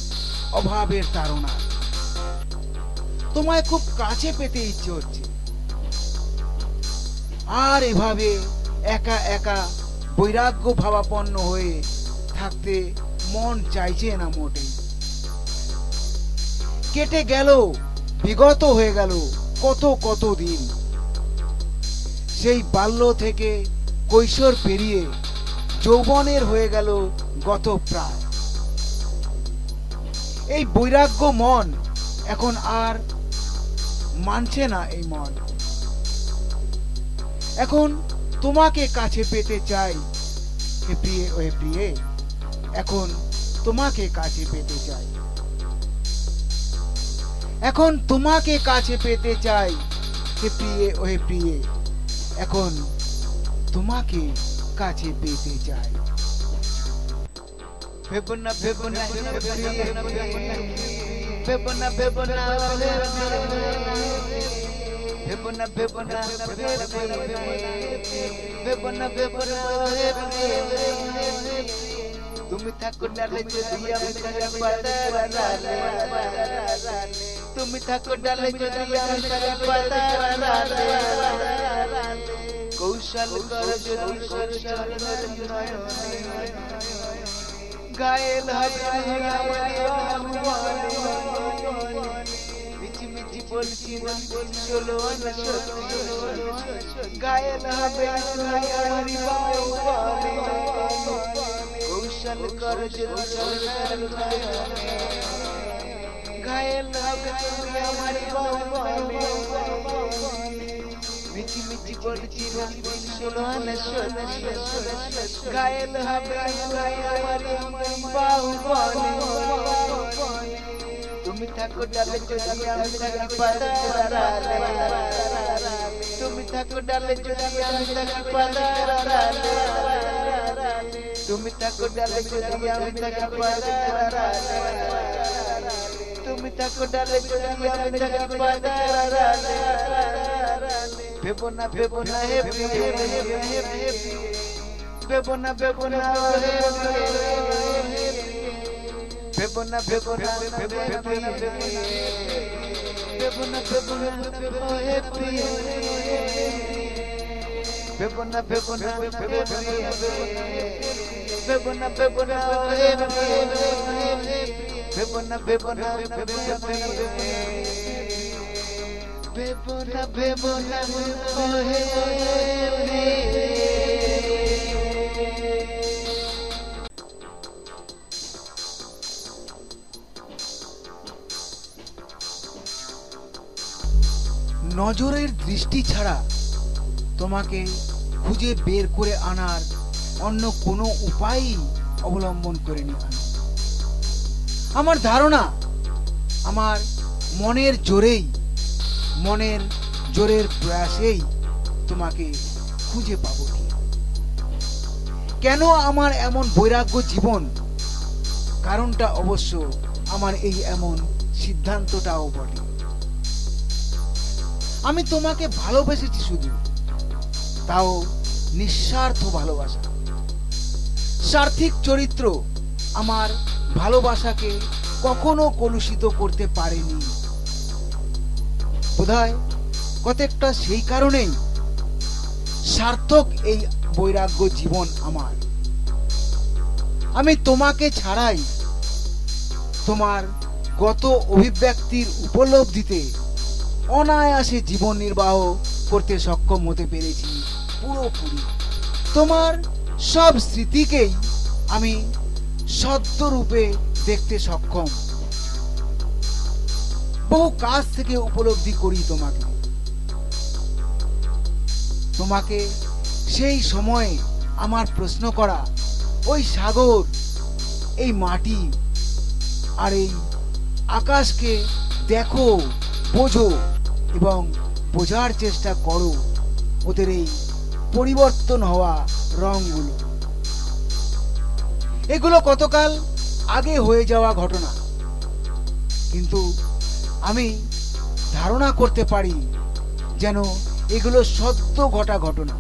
অভাবের তাড়না তোমায় খুব কাছে পেতে ইচ্ছে হচ্ছে আর এভাবে একা একা বৈরাগ্য ভাবাপন্ন হয়ে থাকতে মন চাইছে না মোটেই কেটে গেল বিগত হয়ে গেল কত দিন সেই বাল্য থেকে কৈশোর পেরিয়ে যৌবনের হয়ে গেল গত প্রায় এই বৈরাগ্য মন এখন আর মানছে না এই মন এখন তোমাকে কাছে পেতে চাই হে প্রিয়ে ওহে প্রিয়ে এখন তোমাকে কাছে পেতে চাই এখন তোমাকে কাছে পেতে চাই হে প্রিয়ে ওহে প্রিয়ে এখন তোমাকে কাছে পেতে চাই ভেবনা ভেবনা ভেবনা ভেবনা ভেবনা ভেবনা ভেবনা ভেবনা তুমি থাকো ডালে যদি আমি থাকি পাতার ডালে তুমি থাকো ডালে যদি আমি থাকি পাতার ডালে কৌশল কর যদি কৌশল নয়নে গায়েল হবে মিছি মিছি বলছি চলো না গায়েল হবে কৌশল কর যদি কৌশল নয়নে গায়েল হবে আমার মিছি মিছি বলছি শোনো না গায়েল হবে আমার বাহুবলে তুমি থাকো ডালে যদি আমি থাকি পাতার ডালে তুমি থাকো ডালে যদি আমি থাকি পাতার ডালে তুমি থাকো ডালে যদি আমি থাকি পাতার ডালে তুমি থাকো ডালে যদি আমি থাকি পাতার ডালে ভেবনা ভেবনা হে প্রিয়ে ভেবনা ভেবনা হে ভেবনা ভেবনা ভেবনা ভেবনা হে প্রিয়ে Bebona bebona bebona নজরের দৃষ্টি ছাড়া তোমাকে খুঁজে বের করে আনার অন্য কোনো উপায়ই অবলম্বন করিনি আমি। আমার ধারণা আমার মনের জোরের প্রয়াসেই তোমাকে খুঁজে পাবো। কেন আমার এমন বৈরাগ্য জীবন, কারণটা অবশ্য আমার এই এমন সিদ্ধান্তটাও বটে। আমি তোমাকে ভালোবেসেছি শুধু, তাও নিঃস্বার্থ ভালোবাসা। স্বার্থিক চরিত্র আমার ভালোবাসাকে কখনো কলুষিত করতে পারেনি। বোধহয় কতকটা সেই কারণেই সার্থক এই বৈরাগ্য জীবন আমার। আমি তোমাকে ছাড়াই তোমার গত অভিব্যক্তির উপলব্ধিতে অনায়াসে জীবন নির্বাহ করতে সক্ষম হতে পেরেছি পুরোপুরি। তোমার সব স্মৃতিকেই আমি সত্যরূপে দেখতে সক্ষম। বহু কাছ থেকে উপলব্ধি করি তোমাকে সেই সময়ে আমার প্রশ্ন করা ওই সাগর, এই মাটি আর এই আকাশকে দেখো, বোঝো এবং বোঝার চেষ্টা করো ওদের এই পরিবর্তন হওয়া রঙগুলো। এগুলো কতকাল আগে হয়ে যাওয়া ঘটনা, কিন্তু আমি ধারণা করতে পারি যেন এগুলো সদ্য ঘটা ঘটনা।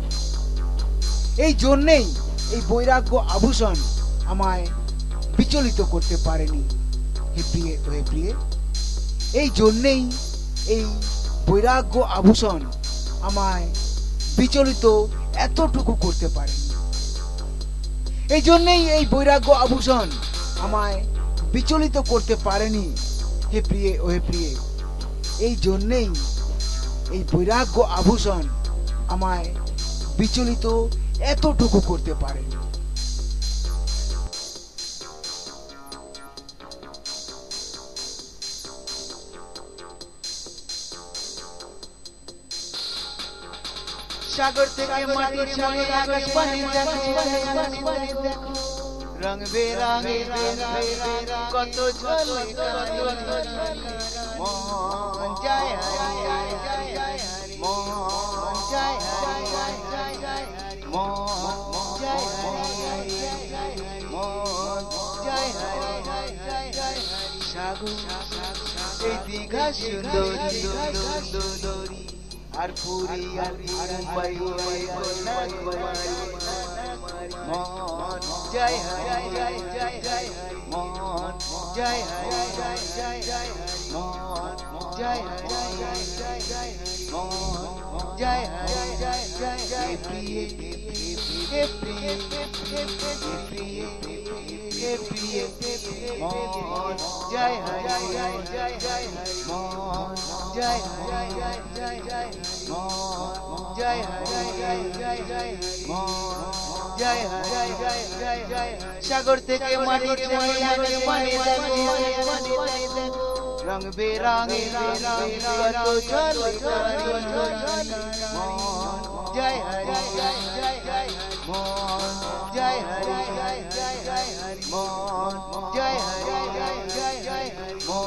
এই জন্যেই এই বৈরাগ্য আভূষণ আমায় বিচলিত করতে পারেনি হে প্রিয়ে। এই জন্যেই এই বৈরাগ্য আভূষণ আমায় বিচলিত এতটুকু করতে পারেনি। এই জন্যেই এই বৈরাগ্য আভূষণ আমায় বিচলিত করতে পারেনি হে প্রিয়ে। এই জন্যেই এই বৈরাগ্য আভূষণ আমায় বিচলিত এতটুকু করতে পারেনি। সাগর থেকে মাটির সঙ্গে আকাশ পানি দেখো, রং বেরঙে কত ঝলকা, মন যায় মন যায় মন যায় সাগর এই দীঘা সুন্দরী আর পুরি আর মুম্বাই মন জয় মন জয় মন জয় মন জয় প্রিয় মন জয় সাগর থেকে মাটি রং বেরঙে কত ঝলকা, জয় মন জয় মন জয় মন জয় প্রিয় মন জয় মন জয় মন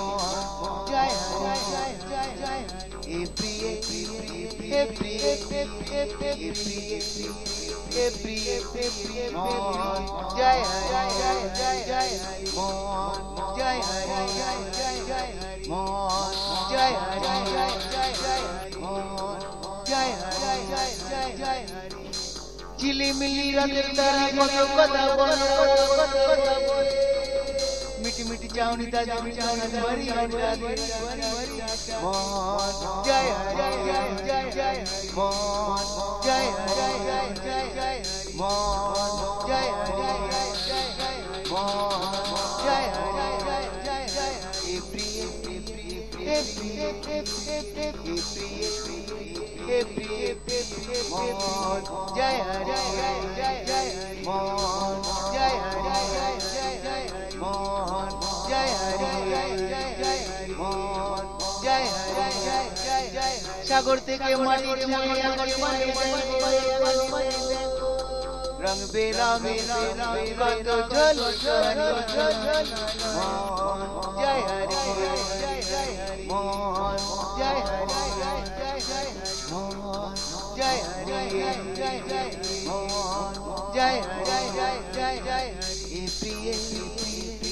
জয় ঝিলিমিলি রাতের তারা কত কথা বলে, মিটি মিটি চাউনি তা জমি চাউনি বাড়ি বাড়ি মন জয় জয় জয় জয় জয় মন জয় জয় জয় জয় জয় মন জয় জয় জয় জয় জয় মন জয় জয় জয় জয় জয় হে প্রিয় হে প্রিয় হে প্রিয় মন জয় জয় জয় জয় জয় মন জয় জয় জয় জয় জয় মন জয় জয় জয় জয় জয় মন জয় জয় জয় জয় জয় সাগর থেকে মাটির মনে রং বেরঙে কত ঝল মন জয় হরি জয় জয় মন জয় হরি জয় জয় মন জয় হরি জয় জয় মন জয় জয় জয় জয় জয় হে প্রিয়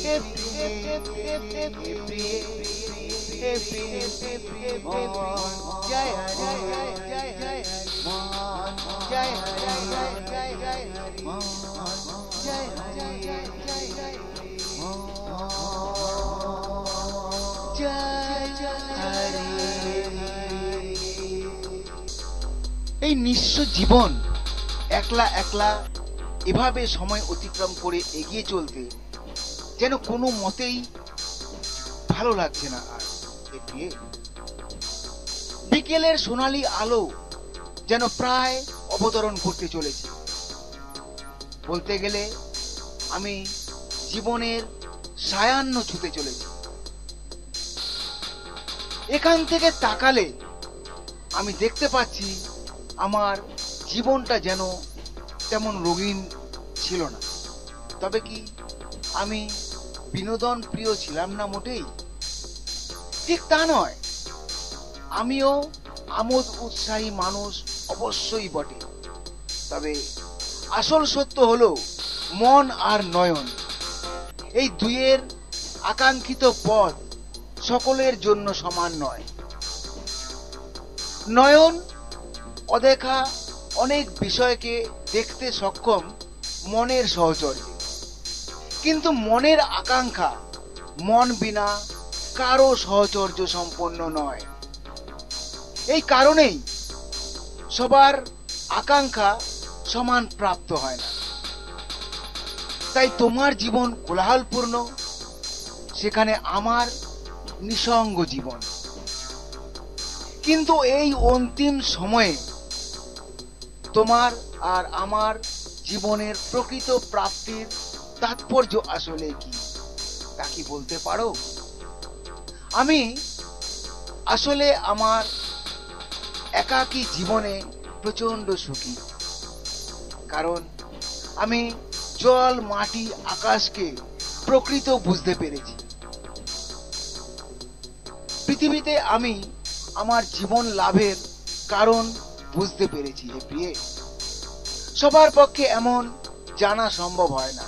হে প্রিয় হে প্রিয় হে প্রিয় মন জয় হরি জয় জয় জয় মন জয় হরি জয় জয় জয় মন জয় হরি জয় জয় জয় মন জয় হরি। এই নিঃস্ব জীবন একলা একলা এভাবে সময় অতিক্রম করে এগিয়ে চলতে যেন কোনো মতেই ভালো লাগছে না। আর বিকেলের সোনালী আলো যেন প্রায় অবতরণ করতে চলেছে। বলতে গেলে আমি জীবনের সায়াহ্ন ছুতে চলেছি। এখান থেকে তাকালে আমি দেখতে পাচ্ছি আমার জীবনটা যেন তেমন রঙিন ছিল না। তবে কি আমি বিনোদন প্রিয় ছিলাম না মোটেই? ঠিক তা নয়, আমিও আমোদ উৎসাহী মানুষ অবশ্যই বটে। তবে আসল সত্য হলো মন আর নয়ন, এই দুইয়ের আকাঙ্ক্ষিত পথ সকলের জন্য সমান নয়। নয়ন অদেখা অনেক বিষয়কে দেখতে সক্ষম মনের সহচর্যে, কিন্তু মনের আকাঙ্ক্ষা মন বিনা কারো সহচর্য সম্পন্ন নয়। এই কারণেই সবার আকাঙ্ক্ষা সমান প্রাপ্ত হয় না। তাই তোমার জীবন কোলাহলপূর্ণ, সেখানে আমার নিঃসঙ্গ জীবন। কিন্তু এই অন্তিম সময়ে তোমার আর আমার জীবনের প্রকৃত প্রাপ্তির তাৎপর্য আসলে কি, তা কি বলতে পারো? আমি আসলে আমার একাকী জীবনে প্রচন্ড সুখী, কারণ আমি জল, মাটি, আকাশকে প্রকৃত বুঝতে পেরেছি। পৃথিবীতে আমি আমার জীবন লাভের কারণ বুঝতে পেরেছি। হে প্রিয়ে, সবার পক্ষে এমন জানা সম্ভব হয় না,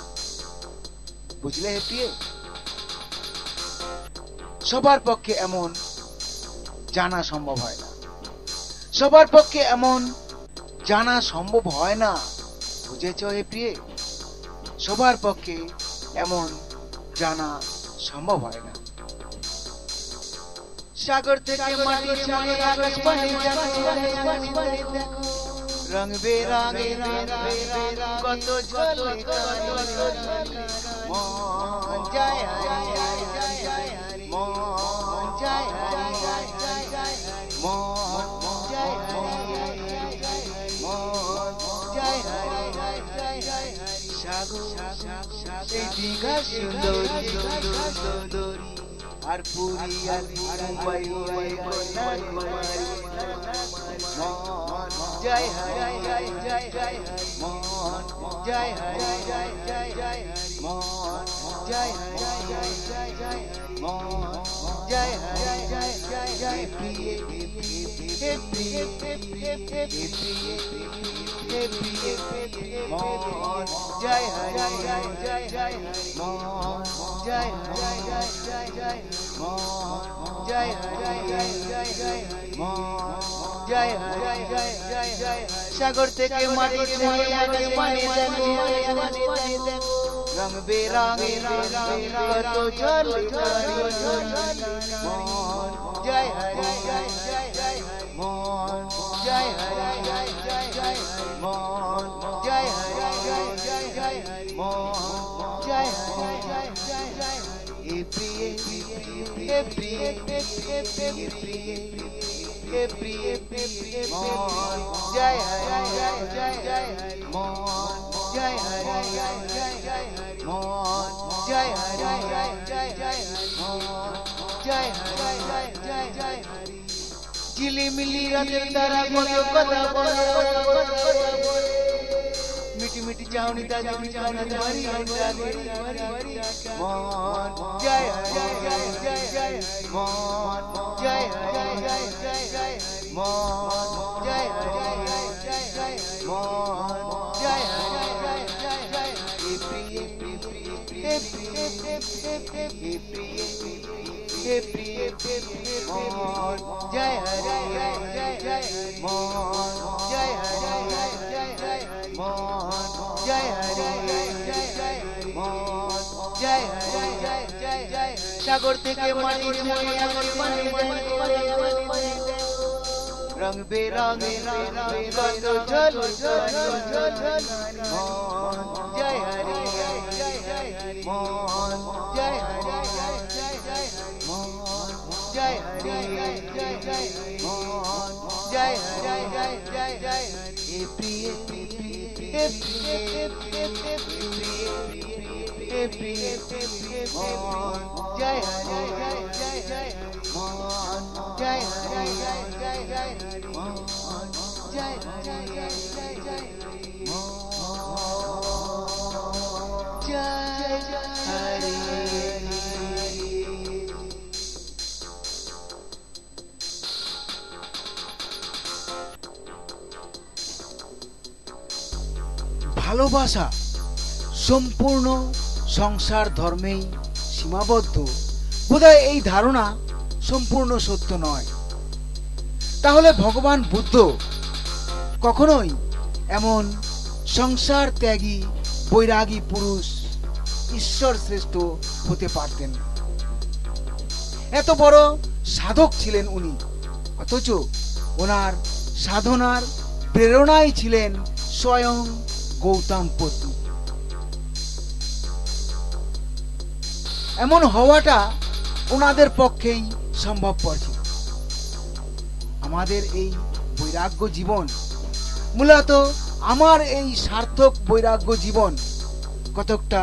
বুঝলে হে প্রিয়ে? সবার পক্ষে এমন জানা সম্ভব হয় না, সবার পক্ষে এমন জানা সম্ভব হয় না, বুঝেছ হে প্রিয়ে? সবার পক্ষে এমন জানা সম্ভব হয় না। সাগর থেকে মাটি চাঁদ আকাশ পানি দেখো, রং বেরঙে কত ঝলে মন জয় হরি মন জয় হরি মন জয় হরি মন জয় হরি সাগর এই দীঘা সুন্দরী আর পুরী আর মুম্বাই কন্যাকুমারী মন জয় হরি জয় জয় মন জয় হরি জয় জয় জয় মন জয় হরি জয় জয় জয় মন জয় হরি জয় জয় জয় প্রিয় হে প্রিয় হে প্রিয় হে প্রিয় মন জয় হরি জয় জয় জয় মন জয় হরি জয় জয় জয় মন জয় হরি জয় জয় জয় মন জয় হরি জয় জয় জয়। সাগর থেকে মাটি ছুঁয়ে আকাশ পানি দেখো, রং বেরঙে কত ঝলকারি মন জয় হরি মন জয় হরি মন জয় হরি মন জয় হরি প্রিয় প্রিয় প্রিয় মন জয় হরি মন জয় হরি মন জয় হরি মন জয় হরি ঝিলিমিলি রাতের তারা কত কথা বলে মিটি মিটি চাউনি দাদা চাউনি মারি মন জয় হরি মন জয় হরি মন জয় হরি মন জয় হরি প্রিয় মন জয় হরি মন জয় হরি মন জয় হরি মন জয় হরি সাগর থেকে মাটি ছুঁয়ে আমার পানি রং বেরঙে কত ঝলকারি মন জয় হরি মন জয় হরি মন জয় হরি মন জয় হরি প্রিয় মন জয় হরি মন জয় হরি মন জয় ভালোবাসা সম্পূর্ণ সংসার ধর্মেই সীমাবদ্ধ, বোধহয় এই ধারণা সম্পূর্ণ সত্য নয়। তাহলে ভগবান বুদ্ধ কখনোই এমন সংসার ত্যাগী বৈরাগী পুরুষ ঈশ্বর শ্রেষ্ঠ হতে পারতেন না। এত বড় সাধক ছিলেন উনি, অথচ ওনার সাধনার প্রেরণাই ছিলেন স্বয়ং গৌতম পত্নী। এমন হওয়াটা ওনাদের পক্ষেই সম্ভবপর ছিল। আমাদের এই বৈরাগ্য জীবন, মূলত আমার এই সার্থক বৈরাগ্য জীবন কতকটা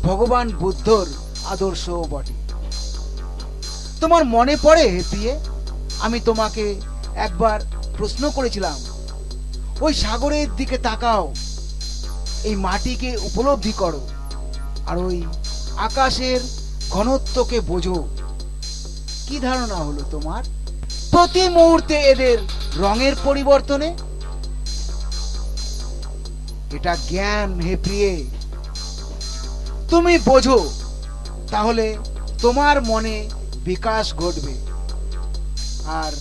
ভগবান বুদ্ধর আদর্শও বটে। তোমার মনে পড়ে হে প্রিয়ে, আমি তোমাকে একবার প্রশ্ন করেছিলাম, ওই সাগরের দিকে তাকাও, এই মাটিকে উপলব্ধি করো, আর ওই আকাশের ঘনত্বকে বোঝো। কি ধারণা হলো তোমার প্রতি মুহূর্তে এদের রঙের পরিবর্তনে? এটা জ্ঞান হে প্রিয়ে, তুমি বোঝো, তাহলে তোমার মনে বিকাশ ঘটবে। আর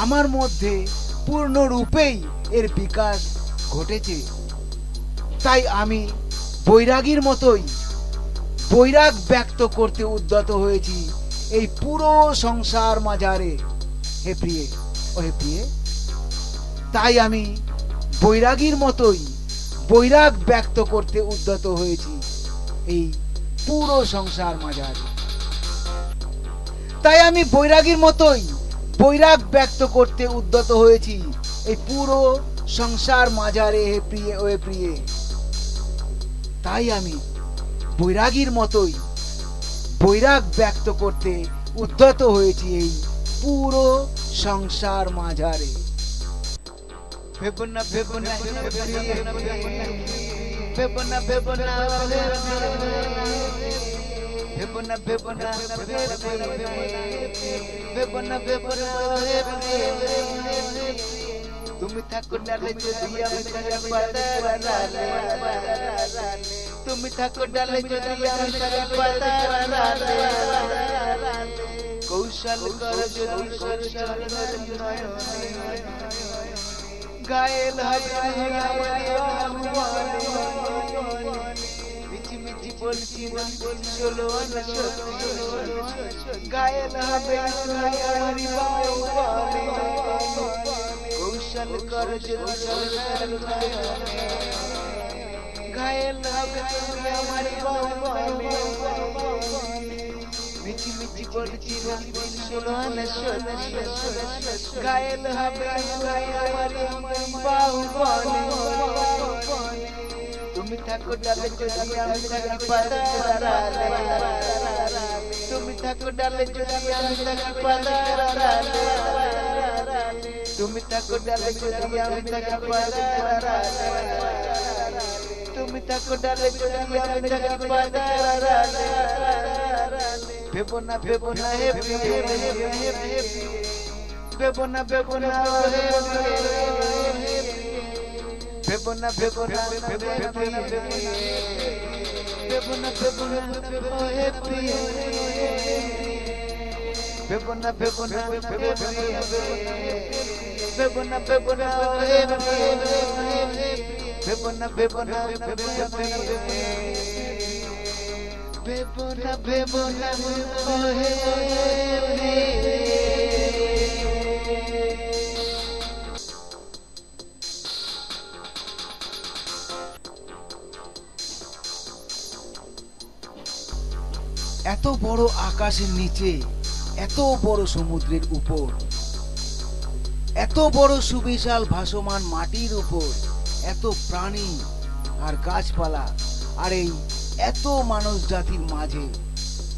আমার মধ্যে পূর্ণরূপেই এর বিকাশ ঘটেছে। তাই আমি বৈরাগীর মতোই বৈরাগ ব্যক্ত করতে উদ্যত হয়েছি এই পুরো সংসার মাঝারে হে প্রিয়ে, ও হে প্রিয়ে। তাই আমি বৈরাগীর মতোই বৈরাগ ব্যক্ত করতে উদ্যত হয়েছি এই পুরো সংসার মাঝারে। তাই আমি বৈরাগীর মতোই বৈরাগ ব্যক্ত করতে উদ্যত হয়েছি এই পুরো সংসার মাঝারে হে প্রিয়ে, ও হে প্রিয়ে। তাই আমি বৈরাগীর মতোই বৈরাগ ব্যক্ত করতে উদ্যত হয়েছি এই পুরো সংসার মাঝারে। ভেবনা ভেবনা ভেবনা ভেবনা ভেবনা ভেবনা ভেবনা ভেবনা তুমি থাকো ডালে যদি আমি থাকি পাতার ডালে, তুমি থাকো ডালে যদি আমি থাকি পাতার ডালে, কৌশল কর যদি কৌশল নয় ঘায়েল হবে মিছি মিছি বলছি না ষোলো আনা সত্যি ঘায়েল হবে তুমি আমার বাউলে কৌশল কর যদি সংসার ঘায়েল হবে তুমি আমার বাউলে মিছি মিছি বলছি না ষোলো আনা সত্যি ঘায়েল হবে তুমি আমার বাউলে তুমি থাকো ডালে যদি আমি থাকি পাতার আড়ালে তুমি থাকো ডালে যদি আমি থাকি পাতার আড়ালে তুমি থাকো ডালে যদি আমি থাকি পাতার আড়ালে তুমি থাকো ডালে যদি আমি থাকি পাতার আড়ালে ভেবো না হে প্রিয়ে ভেবো না হে Bebona, bebona, bebona, bebona, oh happy. Bebona, bebona, bebona, bebona, oh happy. Bebona, bebona, bebona, bebona, oh happy. এত বড় আকাশের নিচে এত বড় সমুদ্রের উপর এত বড় সুবিশাল ভাসমান মাটির উপর এত প্রাণী আর গাছপালা আর এই এত মানুষ জাতির মাঝে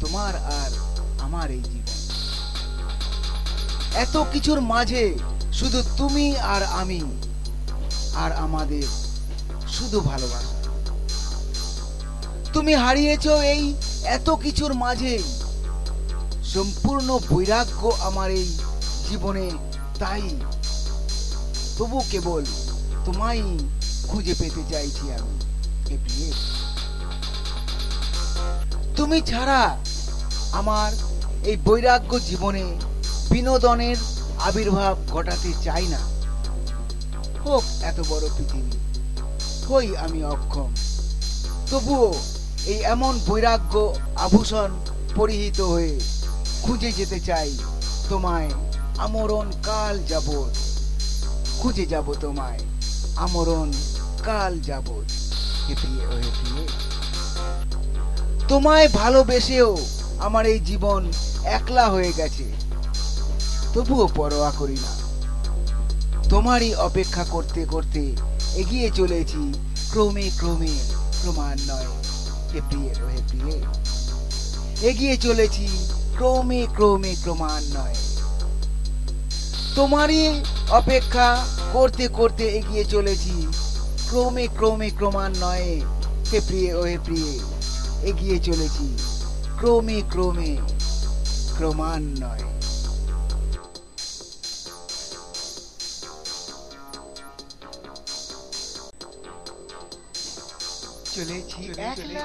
তোমার আর আমার এই জীবন এত কিছুর মাঝে শুধু তুমি আর আমি আর আমাদের শুধু ভালোবাসা তুমি হারিয়েছো এই এত কিছুর মাঝে সম্পূর্ণ বৈরাগ্য আমার এই জীবনে তাই তবু কেবল তোমায় খুঁজে পেতে চাইছি আমি তুমি ছাড়া আমার এই বৈরাগ্য জীবনে বিনোদনের আবির্ভাব ঘটাতে চাই না হোক এত বড় পৃথিবী হই আমি অক্ষম তবুও এই এমন বৈরাগ্য আভূষণ পরিহিত হয়ে খুঁজে যেতে চাই তোমায় আমরণ কাল যাবত খুঁজে যাব তোমায় আমরণ কাল যাবত হে প্রিয়ে ও হে প্রিয়ে তোমায় ভালোবেসেও আমার এই জীবন একলা হয়ে গেছে তবুও পরোয়া করি না তোমারই অপেক্ষা করতে করতে এগিয়ে চলেছি ক্রমে ক্রমে ক্রমান্বয়ে হে প্রিয়ে ও হে প্রিয়ে এগিয়ে চলেছি ক্রমে ক্রমে ক্রমান্বয়ে তোমারই অপেক্ষা করতে করতে এগিয়ে চলেছি ক্রমে ক্রমে ক্রমান্বয়ে হে প্রিয়ে ও হে প্রিয়ে এগিয়ে চলেছি ক্রমে ক্রমে ক্রমান্বয়ে চলেছি একলা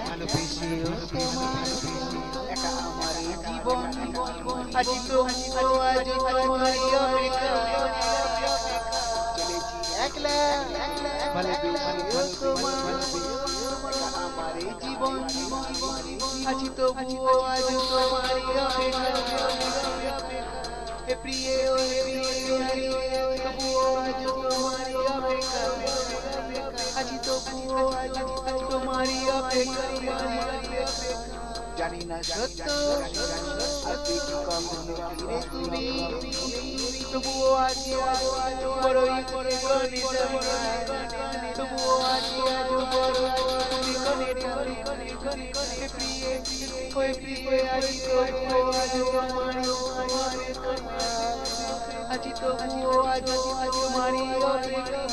ভালোবেসে তোমার একা আমার জীবন আজ তো আজ তোমার অপেক্ষা চলেছি একলা ভালোবেসে তোমার একা আমার জীবন আজ তো আজ তোমার অপেক্ষা হে প্রিয়ে ও হে প্রিয়ে তবুও আজ তোমার অপেক্ষা আজি তো আজ তোমারই অপেক্ষা জানি না সত্য আসবে কি কখনো ফিরে তুমি তবুও আজ বড়ই বড়ই তবুও আজ বড়ই প্রিয়ে ওই প্রিয়ে আজি তো আজি তো আজ তোমারই অপেক্ষা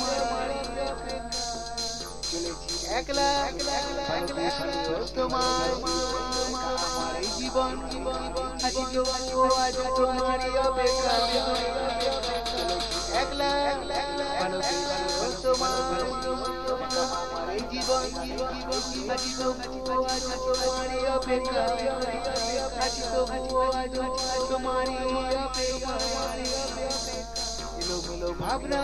একলা তোমার আমার জীবন আজ আজ তোমারই অপেক্ষা একলা তোমার আমার জীবন আজ আজ তোমারই অপেক্ষা আজ আজ তোমারই অপেক্ষা এলোমেলো ভাবনা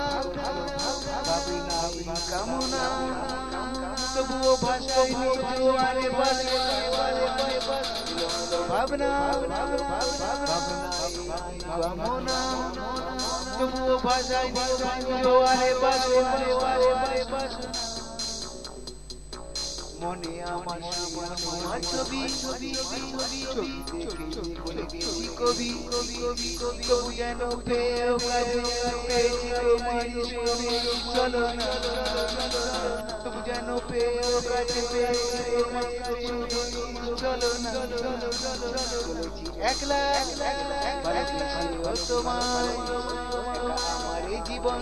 ভাবনা কামনা তবুও ভাষায় জোয়ারে বাসে ভাবনা কামনা তবুও ভাষায় জোয়ারে বাসে মনে আমার ছবি বলে গেছি কবি তবু যেন পেয়েও কাছে পেয়েছি তোমারই শুনে চলো না তবু যেন পেয়েও কাছে পেয়েছি চলো না একলা তোমার আমার এই জীবন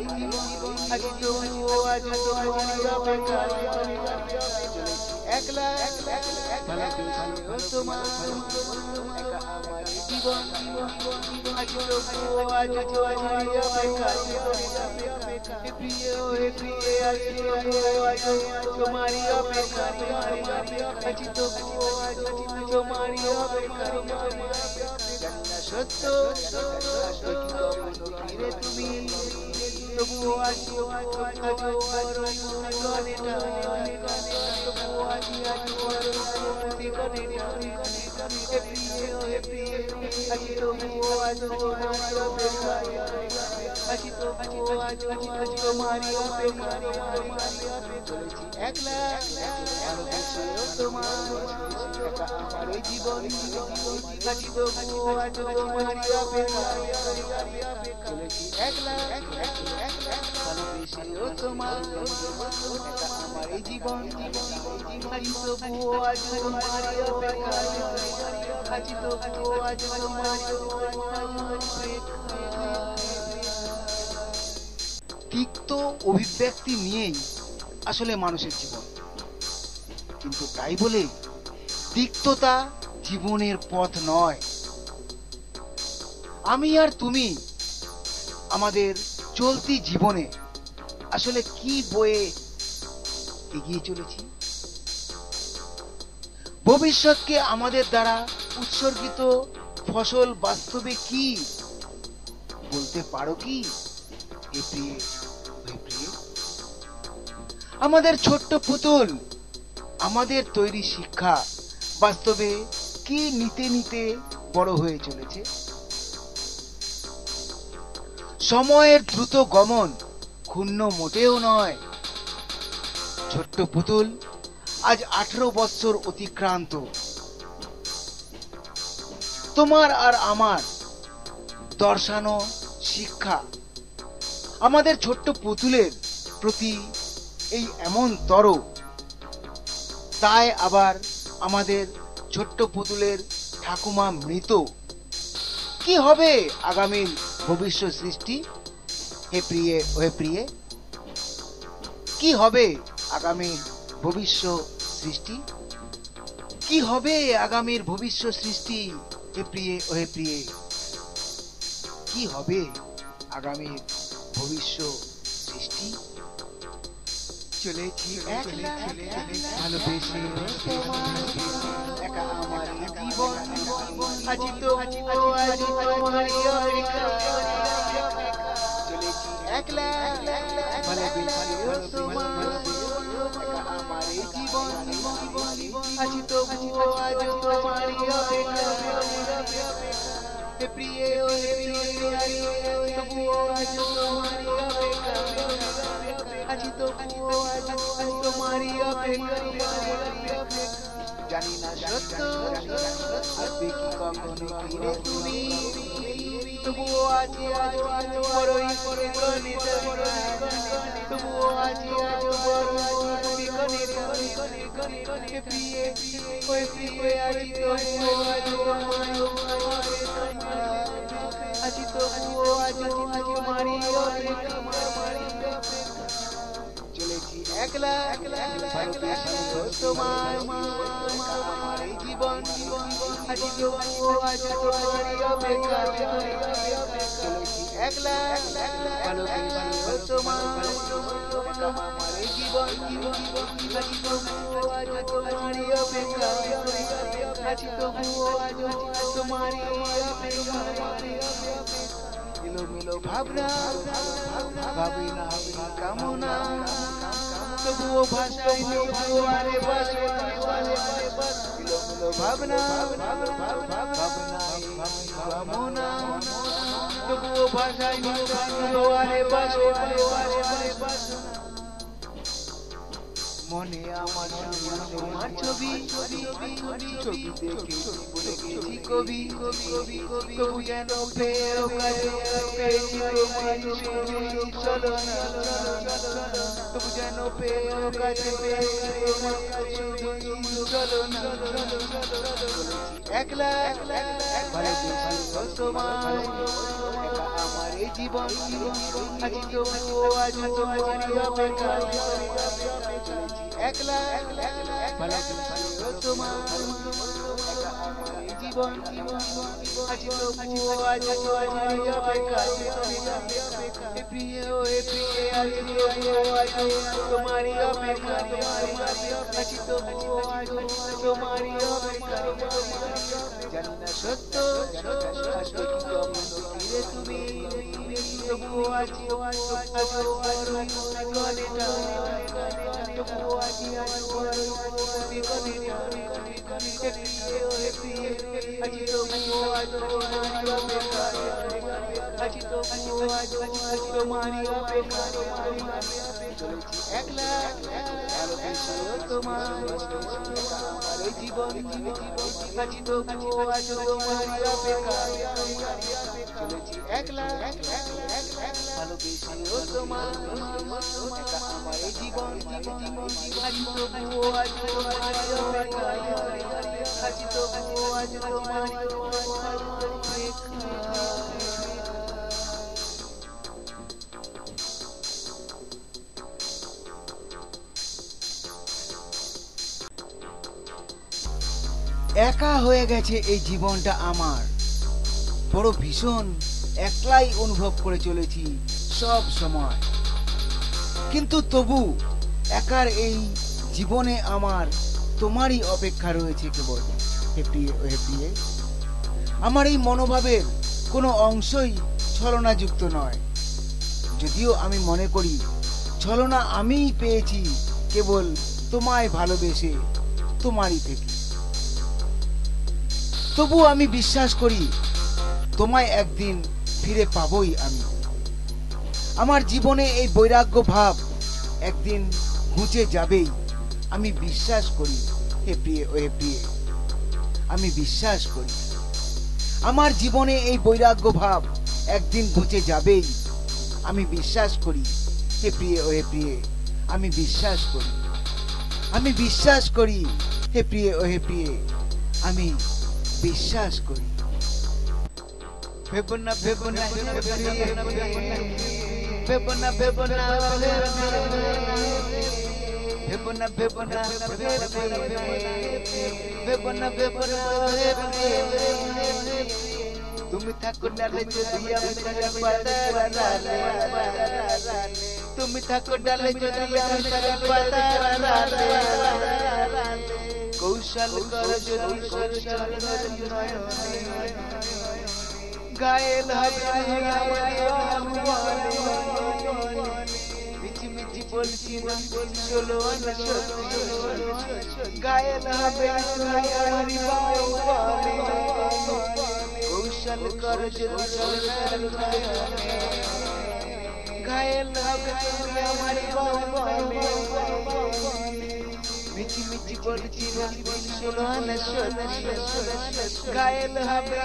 আজ তবুও আজ তোমার অপেক্ষা একলা তোমার আমার জীবন আজ তবুও আজ তোমার অপেক্ষা প্রিয় হে প্রিয় আজ তোমারই অপেক্ষা আজ তবুও আজ তোমারই অপেক্ষা সত্য ফিরে তুমি তবুও আজ একলা তোমার আমার জীবন একলা তোমার আমার এই জীবন আজ তবুও আজ তোমার অপেক্ষা আজ তবুও আজ তোমার তিক্ত অভিব্যক্তি নিয়েই আসলে মানুষের জীবন, কিন্তু তাই বলে তিক্ততা জীবনের পথ নয়। আমি আর তুমি আমাদের চলতি জীবনে আসলে কি বয়ে এগিয়ে চলেছি? ভবিষ্যৎকে আমাদের দ্বারা উৎসর্গিত ফসল বাস্তবে কি বলতে পারো কি? আমাদের ছোট্ট পুতুল, আমাদের তৈরি শিক্ষা বাস্তবে কি নিতে নিতে বড় হয়ে চলেছে? সময়ের দ্রুত গমন ক্ষুণ্ণ মোটেও নয়। ছোট্ট পুতুল আজ 18 বছর অতিক্রান্ত। তোমার আর আমার দর্শানো শিক্ষা আমাদের ছোট্ট পুতুলের প্রতি এই এমন তর, তাই আবার আমাদের ছোট্ট পুতুলের ঠাকুমা মৃত। কি হবে আগামীর ভবিষ্যৎ সৃষ্টি? হে প্রিয়ে ওহে প্রিয়ে, কি হবে আগামীর ভবিষ্যৎ সৃষ্টি? কি হবে আগামীর ভবিষ্যৎ সৃষ্টি? হে প্রিয়ে ওহে প্রিয়ে, কি হবে আগামীর ভবিষ্যৎ সৃষ্টি? চলেছি একলা ভালোবেসে একা আমার জীবন আজ তো আজ তোমারই অপেক্ষা। চলেছি একলা ভালোবেসে তোমার একা আমার জীবন আজ তো আজ তোমারই অপেক্ষা। হে প্রিয়ে ও হে প্রিয়ে তবুও আজ তোমারই অপেক্ষা। আজ তবুও আজ তোমারই অপেক্ষা। জানি না সত্য আসবে কি কখনো ফিরে তুমি, তবুও আজ বড়ই বিকলিত, তবুও আজ বড়ই বিকলিত। প্রিয়ে ওই প্রিয়ে আজ তবুও আজ আজ তবুও আজ তোমারই অপেক্ষা। চলেছি একলা তোমার আমার এই জীবন আজ তবুও আজ তোমারই অপেক্ষা। চলেছি একলা ভালোবেসে তোমার আমার এই জীবন আজ তবুও আজ তোমারই অপেক্ষা। আজ তবুও আজ তোমারই অপেক্ষা। এলোমেলো ভাবনা ভাবি না কামনা তবুও ভাষায় আরে বাসনা এলোমেলো ভাবনা ভাবি না কামনা তবুও ভাষায় আরে বাসনা মনে আমার তোমার ছবি ছবি দেখে বলে গেছি কবি তবু যেন পেয়েছি তোমার চলো না তবু যেন কাছে চলো না একলা তোমার আমার এই জীবন আজ তবুও আজ তোমার অপেক্ষা একলা তোমার জীবন আজ তবুও আজ তোমার অপেক্ষা প্রিয় আজ তোমারই অপেক্ষা আজ তবুও আজ তোমারই অপেক্ষা জানি না সত্য তুমি তবুও আজ একলা তোমার জীবন আজ তবুও আজ তোমার অপেক্ষা একলা ভালোবেসেও তোমার আমার জীবন আজ তবুও আজ তোমার অপেক্ষা আজ তবুও আজ তোমার একা হয়ে গেছে এই জীবনটা আমার বড় ভীষণ একলাই অনুভব করে চলেছি সব সময় কিন্তু তবু একার এই জীবনে আমার তোমারই অপেক্ষা রয়েছে কেবল হে প্রিয়ে আমার এই মনোভাবের কোনো অংশই ছলনাযুক্ত নয় যদিও আমি মনে করি ছলনা আমিই পেয়েছি কেবল তোমায় ভালোবেসে তোমারই থেকে তবু আমি বিশ্বাস করি তোমায় একদিন ফিরে পাবই আমি আমার জীবনে এই বৈরাগ্য ভাব একদিন ঘুচে যাবেই আমি বিশ্বাস করি হে প্রিয়ে আমি বিশ্বাস করি আমার জীবনে এই বৈরাগ্য ভাব একদিন ঘুচে যাবেই আমি বিশ্বাস করি হে প্রিয়ে আমি বিশ্বাস করি হে প্রিয়ে আমি বিশ্বাস করি ভেবনা ভেবনা ভেবনা ভেবনা ভেবনা ভেবনা ভেবনা ভেবনা তুমি থাকো ডালে যদি আমি থাকি পাতারালে তুমি থাকো ডালে যদি আমি থাকি পাতারালে কৌশল কর যদি কৌশল নয়নে গায়েল মিছি মিছি বলছি চলো না গায়েল হবে কৌশল কর যদি কৌশল নয়নে গায়েল হবে আমার মিছি মিছি বলছি শোনো না গায়েল হবে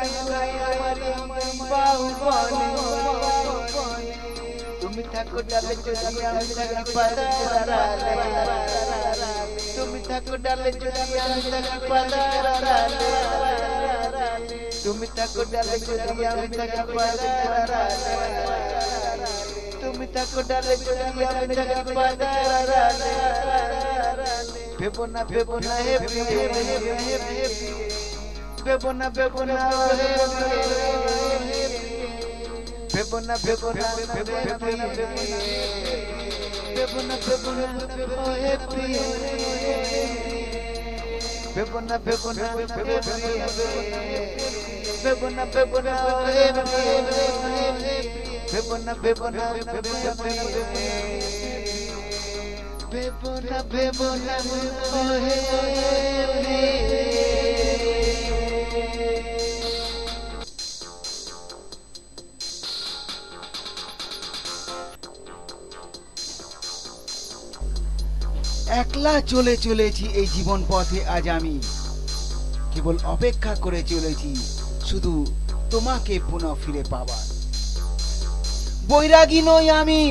তুমি থাকো ডালে যদি আমি থাকি পাতারালে তুমি থাকো ডালে যদি আমি থাকি পাতারালে তুমি থাকো ডালে যদি আমি থাকি পাতারালে তুমি থাকো ডালে যদি আমি থাকি পাতারালে ভেবনা ভেবনা হে ভেবনা ভেবনা ভেবনা ভেবনা ভেবনা ভেবনা হে ভেবনা ভেবনা ভেবনা ভেবনা হে ভেবো না ভেবো না ভেবো না ভেবো না ওহে একলা চলে চলেছি এই জীবন পথে আজ আমি কেবল অপেক্ষা করে চলেছি শুধু তোমাকে পুনঃ ফিরে পাবার বৈরাগী নই আমি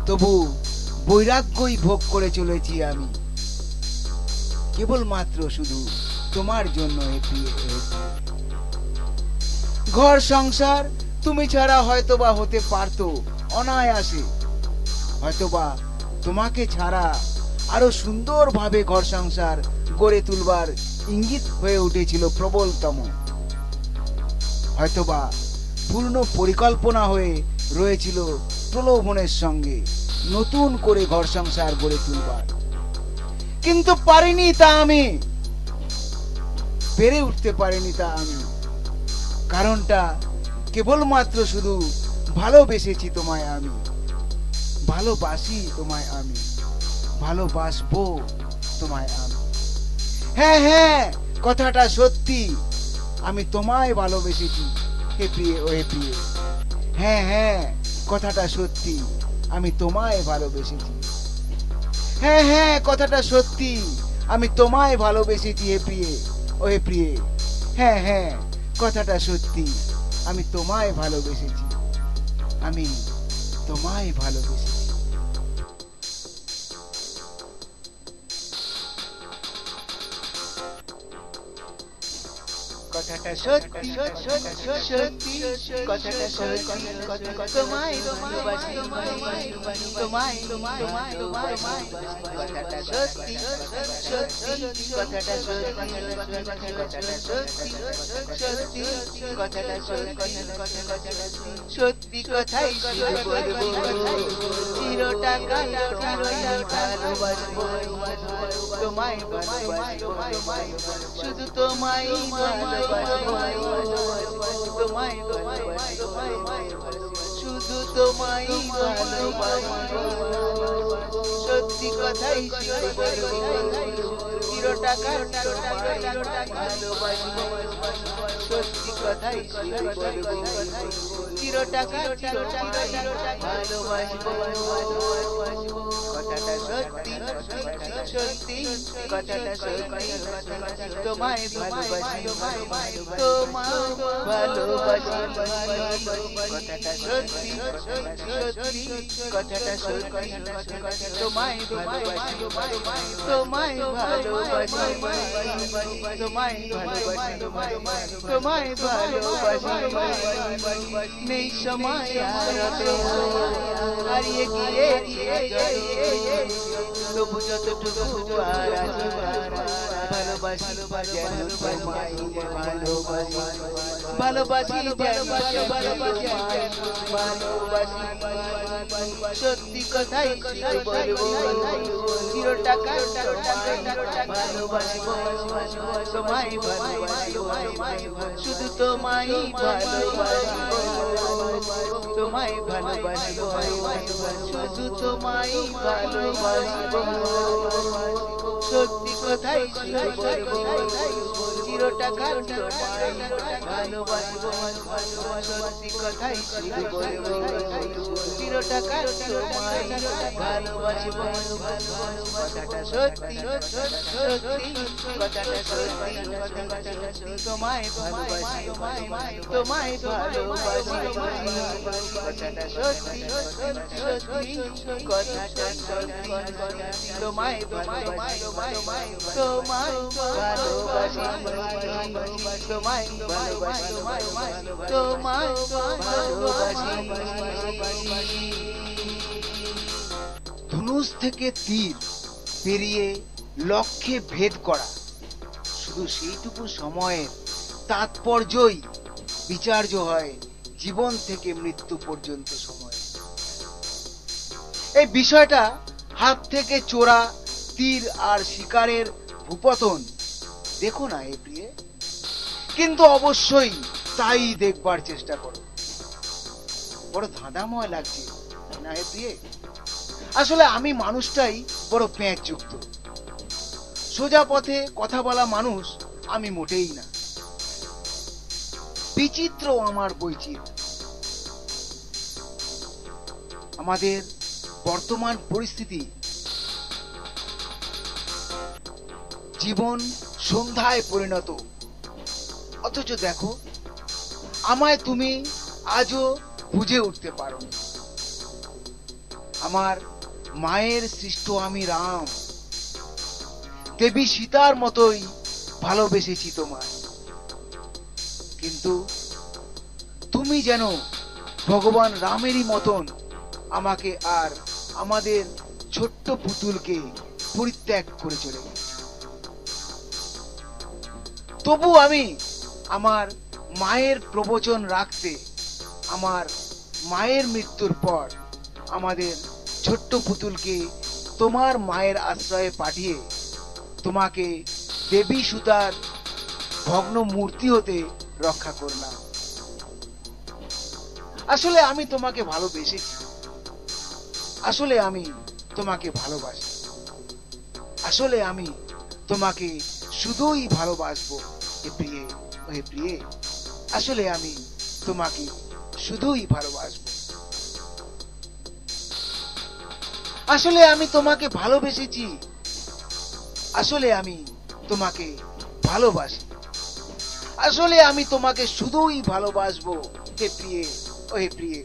তবু বৈরাগ্যই ভোগ করে চলেছি আমি কেবলমাত্র শুধু তোমার জন্য ঘর সংসার তুমি ছাড়া হয়তোবা হতে পারতো অনায়াসে হয়তোবা তোমাকে ছাড়া আরো সুন্দরভাবে ঘর সংসার গড়ে তুলবার ইঙ্গিত হয়ে উঠেছিল প্রবলতম হয়তোবা পূর্ণ পরিকল্পনা হয়ে রয়েছিল প্রলোভনের সঙ্গে নতুন করে ঘর সংসার গড়ে তুলবার কিন্তু পারিনি তা আমি পেরে উঠতে পারিনি তা আমি কারণটা কেবলমাত্র শুধু ভালোবেসেছি তোমায় আমি ভালোবাসি তোমায় আমি ভালোবাসবো তোমায় আমি হ্যাঁ হ্যাঁ কথাটা সত্যি আমি তোমায় ভালোবেসেছি হে প্রিয়ে ও হে প্রিয়ে হ্যাঁ হ্যাঁ কথাটা সত্যি আমি তোমায় ভালোবেসেছি হ্যাঁ হ্যাঁ কথাটা সত্যি আমি তোমায় ভালোবেসেছি হে প্রিয়ে ও হে প্রিয়ে হ্যাঁ হ্যাঁ কথাটা সত্যি আমি তোমায় ভালোবেসেছি আমি তোমায় ভালোবেসেছি কথাটা সত্যি সত্যি কথাটা সত্যি তোমায় ভালোবাসি তোমায় কথাটা সত্যি সত্যি কথাটা সত্যি কথাটা সত্যি সত্যি কথাটা সত্যি কথাই বলবো চিরটা কাল ভালোবাসবো তোমায় শুধু তোমায় তোমায় শুধু তোমায় সত্যি কথাই চিরটা ভালোবাসবো সত্যি কথাই চিরটা ভালোবাসবো কথাটা সত্যি সত্যি কথাটা সত্যি তোমায় ভালোবাসি তোমায় ভালোবাসি কথাটা সত্যি সত্যি কথাটা সত্যি তোমায় ভালোবাসি তোমায় ভালোবাসি তোমায় ভালোবাসি তোমায় ভালোবাসি নেই সময় হারিয়ে গিয়েছি তবু যতটুকু ভালোবাসি ভালোবাসি সত্যি কথাই বলবো চিরটা ভালোবাসবো তোমায় শুধু তোমায় ভালোবাসবো তোমায় ভালোবাসবো শুধু তোমায় ভালোবাসবো সত্যি কথাই বলবো চিরটা ভালোবাসবো সত্যি কথাই বলবো চিরটা ভালোবাসবো কথাটা সত্যি সত্যি কথাটা সত্যি তোমায় ভালোবাসি তোমায় ভালোবাসি কথাটা সত্যি সত্যি কথাটা সত্যি তোমায় ভালোবাসি তোমায় ভালোবাসি তোমায় ভালোবাসি তোমায় ভালোবাসি ধনুষ থেকে তীর পেরিয়ে লক্ষ্যে ভেদ করা শুধু সেইটুকু সময়ের তাৎপর্যই বিচার্য হয় জীবন থেকে মৃত্যু পর্যন্ত সময় এই বিষয়টা হাত থেকে চোরা তীর আর শিকারের ভূপতন দেখো না এ প্রিয়ে কিন্তু অবশ্যই তাই দেখবার চেষ্টা করো বড় ধাঁধাময় লাগছে, তাই না হে প্রিয়ে? আসলে আমি মানুষটাই বড় প্যাঁচ যুক্ত, সোজা পথে কথা বলা মানুষ আমি মোটেই না। বিচিত্র আমার বৈচিত্র্য। আমাদের বর্তমান পরিস্থিতি, জীবন সন্ধ্যায় পরিণত, অথচ দেখো আমায় তুমি আজও বুঝে উঠতে পারো। আমার মায়ের সৃষ্ট আমি রাম, দেবী সীতার মতোই ভালোবেসেছি তোমায়, কিন্তু তুমি যেন ভগবান রামেরই মতন আমাকে আর আমাদের ছোট্ট পুতুলকে পরিত্যাগ করে চলে গেছে। তবু আমি আমার মায়ের প্রবচন রাখতে, আমার মায়ের মৃত্যুর পর আমাদের ছোট্ট পুতুলকে তোমার মায়ের আশ্রয়ে পাঠিয়ে তোমাকে দেবী সীতার ভগ্ন মূর্তি হতে রক্ষা করলাম। আসলে আমি তোমাকে ভালোবেসেছি, আসলে আমি তোমাকে ভালোবাসি, আসলে আমি তোমাকে শুধুই ভালোবাসবো হে প্রিয়ে, হে প্রিয়ে, আসলে আমি তোমাকে শুধুই ভালোবাসবো। আসলে আমি তোমাকে ভালোবেসেছি, আসলে আমি তোমাকে ভালোবাসি, আসলে আমি তোমাকে শুধুই ভালোবাসবো হে প্রিয়ে, ও হে প্রিয়ে,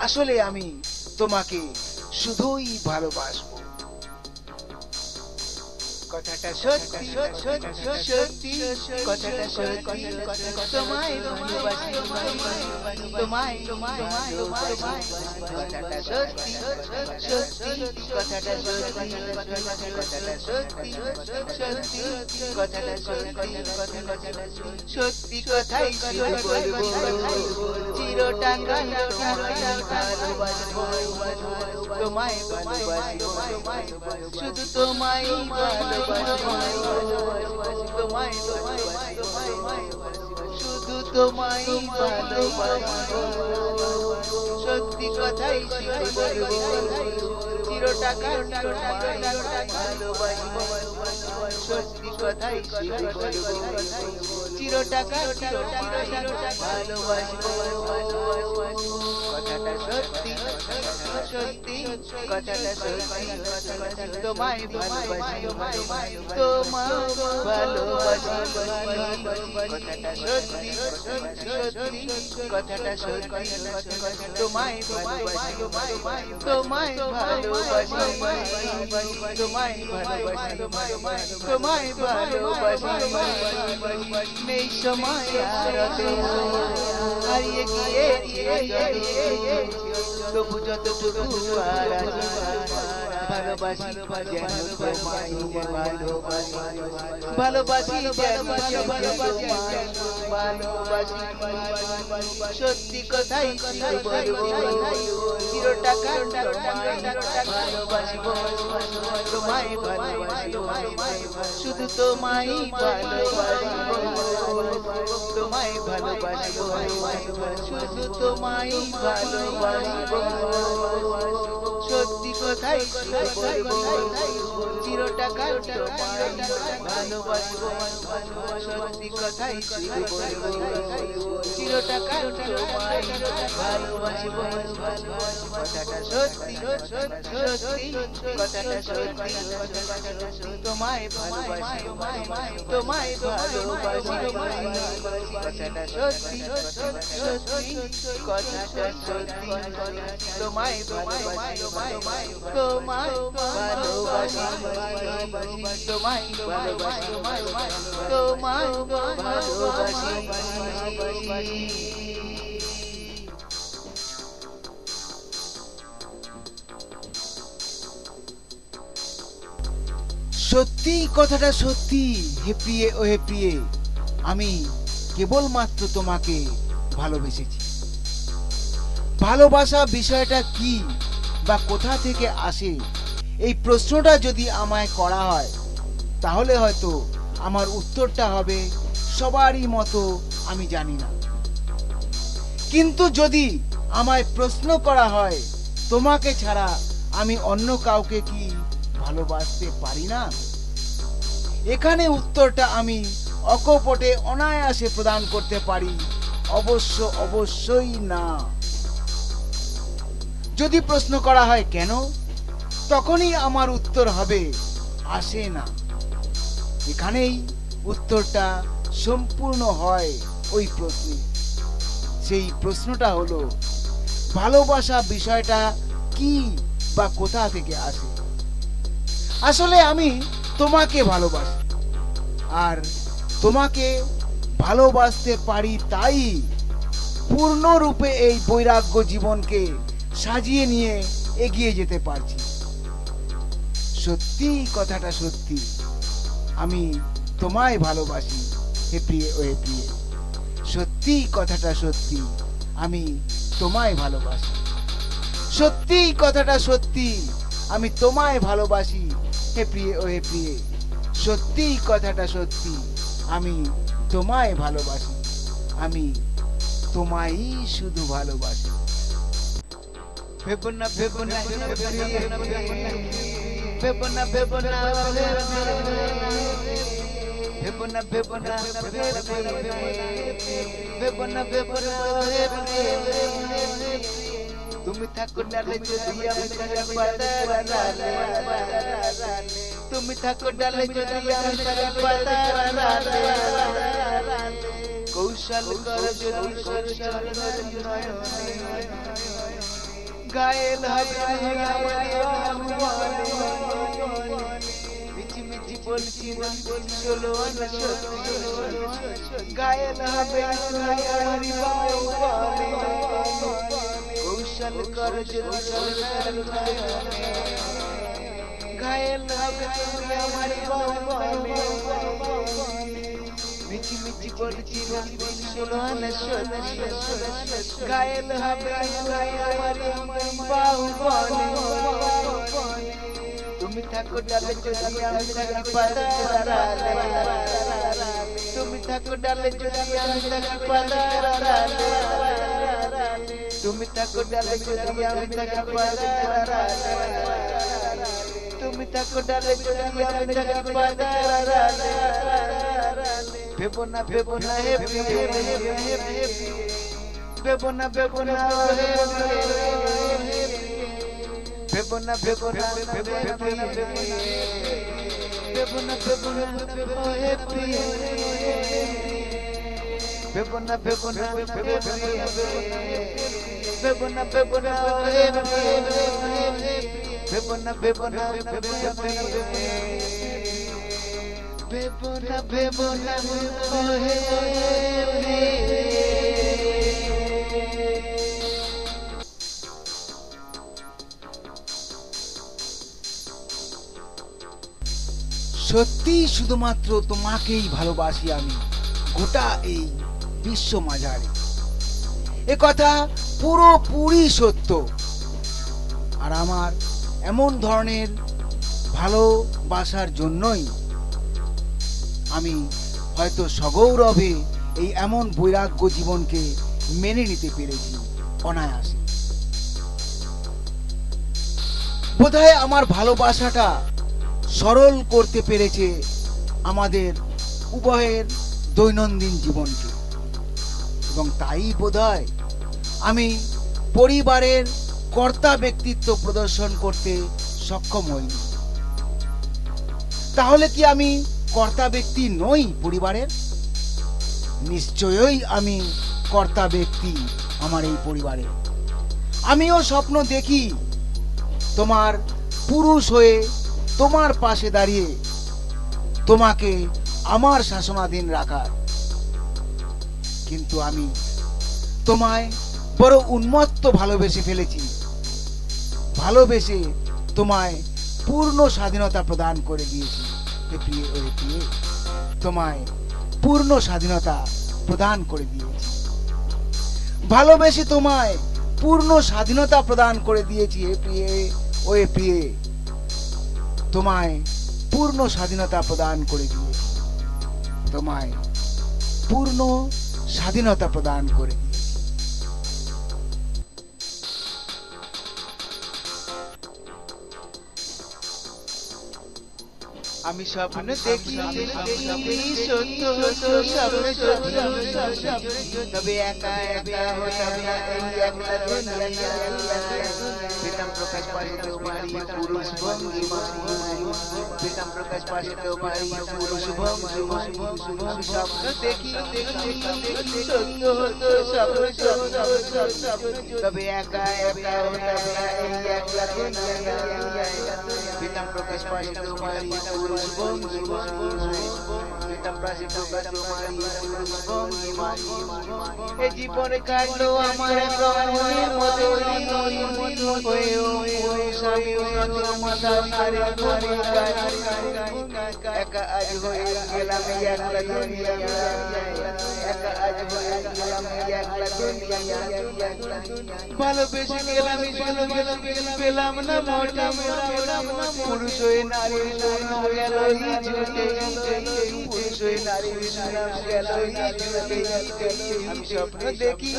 আসলে আমি তোমাকে শুধুই ভালোবাসবো। কথাটা সত্যি, সত্যি কথাটা সত্যি, তোমায় ভালোবাসি, তোমায় কথাটা সত্যি, সত্যি কথাটা সত্যি, কথাটা সত্যি, সত্যি কথাটা সত্যি, সত্যি কথাই শুধু বলবো, চিরটাঙ্গাল ভালোবাসবো, তোমায় ভালোবাসি, শুধু তোমায় ভালোবাসি, তোমায় শুধু তোমায় ভালোবাসি, সত্যি কথাই শুধু বলবো, চিরটাকাল ভালোবাসি, সত্যি কথাই শুধু বলবো, চিরটাকাল ভালোবাসি, কথাটা সত্যি, সত্যি কথাটা সত্যি, তোমায় ভালোবাসি, তোমায় ভালোবাসি, কথাটা সত্যি, সত্যি কথাটা সত্যি, তোমায় ভালোবাসি, তোমায় ভালোবাসি, তোমায় ভালোবাসি, তোমায় ভালোবাসি, নেই সময় হারিয়ে গিয়ে তবু যতটুকু ভালোবাসি, যেন তোমায় ভালোবাসি, ভালোবাসি যেন ভালোবাসি, সত্যি কথাই বলবো, চিরটাকাল ভালোবাসিব, তোমায় ভালোবাসি, শুধু তোমায় ভালোবাসিব, তোমায় ভালোবাসিব, শুধু তোমায় ভালোবাসিব, সত্যি কথাই বলবো, চিরটাকাল ভালোবাসিব, সত্যি কথাই বলবো, চিরটাকাল ভালোবাসিব, কথাটা সত্যি, সত্যি কথাটা সত্যি, তোমায় ভালোবাসি, তোমায় ভালোবাসি, কথাটা সত্যি, সত্যি কথাটা সত্যি, তোমায় ভালোবাসি, তোমায় ভালোবাসি, তোমায় ভালোবাসি, তোমায় ভালোবাসি। সত্যি কথাটা সত্যি হে প্রিয়ে, ও হে প্রিয়ে, আমি কেবলমাত্র তোমাকে ভালোবেসেছি। ভালোবাসা বিষয়টা কি বা কোথা থেকে আসে, এই প্রশ্নটা যদি আমায় করা হয় তাহলে হয়তো আমার উত্তরটা হবে সবারই মতো আমি জানি না। কিন্তু যদি আমায় প্রশ্ন করা হয় তোমাকে ছাড়া আমি অন্য কাউকে কি ভালোবাসতে পারি না, এখানে উত্তরটা আমি অকপটে অনায়াসে প্রদান করতে পারি অবশ্যই না। যদি প্রশ্ন করা হয় কেন, তখনই আমার উত্তর হবে আসে না। এখানেই উত্তরটা সম্পূর্ণ হয় ওই প্রশ্নে। সেই প্রশ্নটা হলো ভালোবাসা বিষয়টা কি বা কোথা থেকে আসে। আসলে আমি তোমাকে ভালোবাসি, আর তোমাকে ভালোবাসতে পারি, তাই পূর্ণরূপে এই বৈরাগ্য জীবনকে সাজিয়ে নিয়ে এগিয়ে যেতে পারছি। সত্যি কথাটা সত্যি, আমি তোমায় ভালোবাসি হে প্রিয়ে ও হে প্রিয়ে। সত্যি কথাটা সত্যি, আমি তোমায় ভালোবাসি। সত্যি কথাটা সত্যি, আমি তোমায় ভালোবাসি হে প্রিয়ে ও হে প্রিয়ে। সত্যি কথাটা সত্যি, আমি তোমায় ভালোবাসি। আমি তোমায়ই শুধু ভালোবাসি। ভেবো না ভেবো না ভেবো না ভেবো না ভেবো না ভেবো না ভেবো না ভেবো না। তুমি থাকো ডালে যদি আমি থাকি পাতার ডালে, তুমি থাকো ডালে যদি আমি থাকি পাতার ডালে। কৌশল কর যদি কৌশল নয়নে, গায়েল হবে মিছি মিছি বলছি ষোলো আনা সত্যি, গায়েল হবে কৌশল কর যদি কৌশল নয়নে, গায়েল হবে আমার মিছি মিছি বলছি ষোলো আনা সত্যি, গায়েল হবে বাহুবলে। তুমি থাকো ডালে যদি আমি থাকি পাতার ডালে, তুমি থাকো ডালে যদি আমি থাকি পাতার ডালে, তুমি থাকো ডালে যদি আমি থাকি পাতার ডালে, তুমি থাকো ডালে যদি আমি থাকি পাতার ডালে। ভেবো না ভেবো না হে প্রিয়ে, ভেবো না ভেবো না হে প্রিয়ে, ভেবো না ভেবো না ভেবো না ভেবো না ভেবো না হে প্রিয়ে, ভেবো না ভেবো না হে প্রিয়ে, ভেবো না ভেবো না হে প্রিয়ে, ভেবো না ভেবো না হে প্রিয়ে, ভেবো না ভেবো না হে প্রিয়ে। সত্যি শুধুমাত্র তোমাকেই ভালোবাসি আমি গোটা এই বিশ্ব মাঝারে। এ কথা পুরোপুরি সত্য। আর আমার এমন ধরনের ভালোবাসার জন্যই আমি হয়তো সগৌরবে এই এমন বৈরাগ্য জীবনকে মেনে নিতে পেরেছি অনায়াসে। বোধহয় আমার ভালোবাসাটা সরল করতে পেরেছে আমাদের উভয়ের দৈনন্দিন জীবনকে, এবং তাই বোধহয় আমি পরিবারের কর্তা ব্যক্তিত্ব প্রদর্শন করতে সক্ষম হইনি। তাহলে কি আমি কর্তা ব্যক্তি নই পরিবারের? নিশ্চয়ই আমি কর্তা ব্যক্তি আমার এই পরিবারে। আমিও স্বপ্ন দেখি তোমার পুরুষ হয়ে তোমার পাশে দাঁড়িয়ে তোমাকে আমার শাসনাধীন রাখার। কিন্তু আমি তোমায় বড় উন্মত্ত ভালোবেসে ফেলেছি। ভালোবেসে তোমায় পূর্ণ স্বাধীনতা প্রদান করে দিয়েছি হে প্রিয়ে ও হে প্রিয়ে। তোমায় পূর্ণ স্বাধীনতা প্রদান করে দিয়েছি। ভালোবেসে তোমায় পূর্ণ স্বাধীনতা প্রদান করে দিয়েছি হে প্রিয়ে ও হে প্রিয়ে। তোমায় পূর্ণ স্বাধীনতা প্রদান করে দিয়েছি। তোমায় পূর্ণ স্বাধীনতা প্রদান করে দিয়েছি। আমি স্বপ্ন দেখি সত্য হতো স্বপ্ন সত্যি, তবে একা একা হতাম না এই একলা দুনিয়া। পেতাম প্রকাশ পাশে তোমারি পুরুষ ভঙ্গিমা, পেতাম প্রকাশ পাশে তোমারি পুরুষ ভঙ্গিমা। আমি স্বপ্ন দেখি সত্য হতো স্বপ্ন সত্যি, তবে একা একা হতাম না এই একলা দুনিয়া। পেতাম প্রকাশ পাশে তোমারি পুরুষ ভঙ্গিমা, পেতাম প্রকাশ তোমারি পুরুষ ভঙ্গিমা। এ জীবনে কাটলো আমার রঙের মতো হয়েও স্বামী মাথা সারে একা আজ হয়ে গেলাম একলা দুনিয়া, একা আজ হয়ে গেলাম একলা দুনিয়া। ভালোবেসে গেলাম পেলাম না মোটা, পুরুষ হয়ে নারী নাম গেল জুটে, পুরুষ হয়ে নারী নাম গেল জুটে। আমি স্বপ্ন দেখি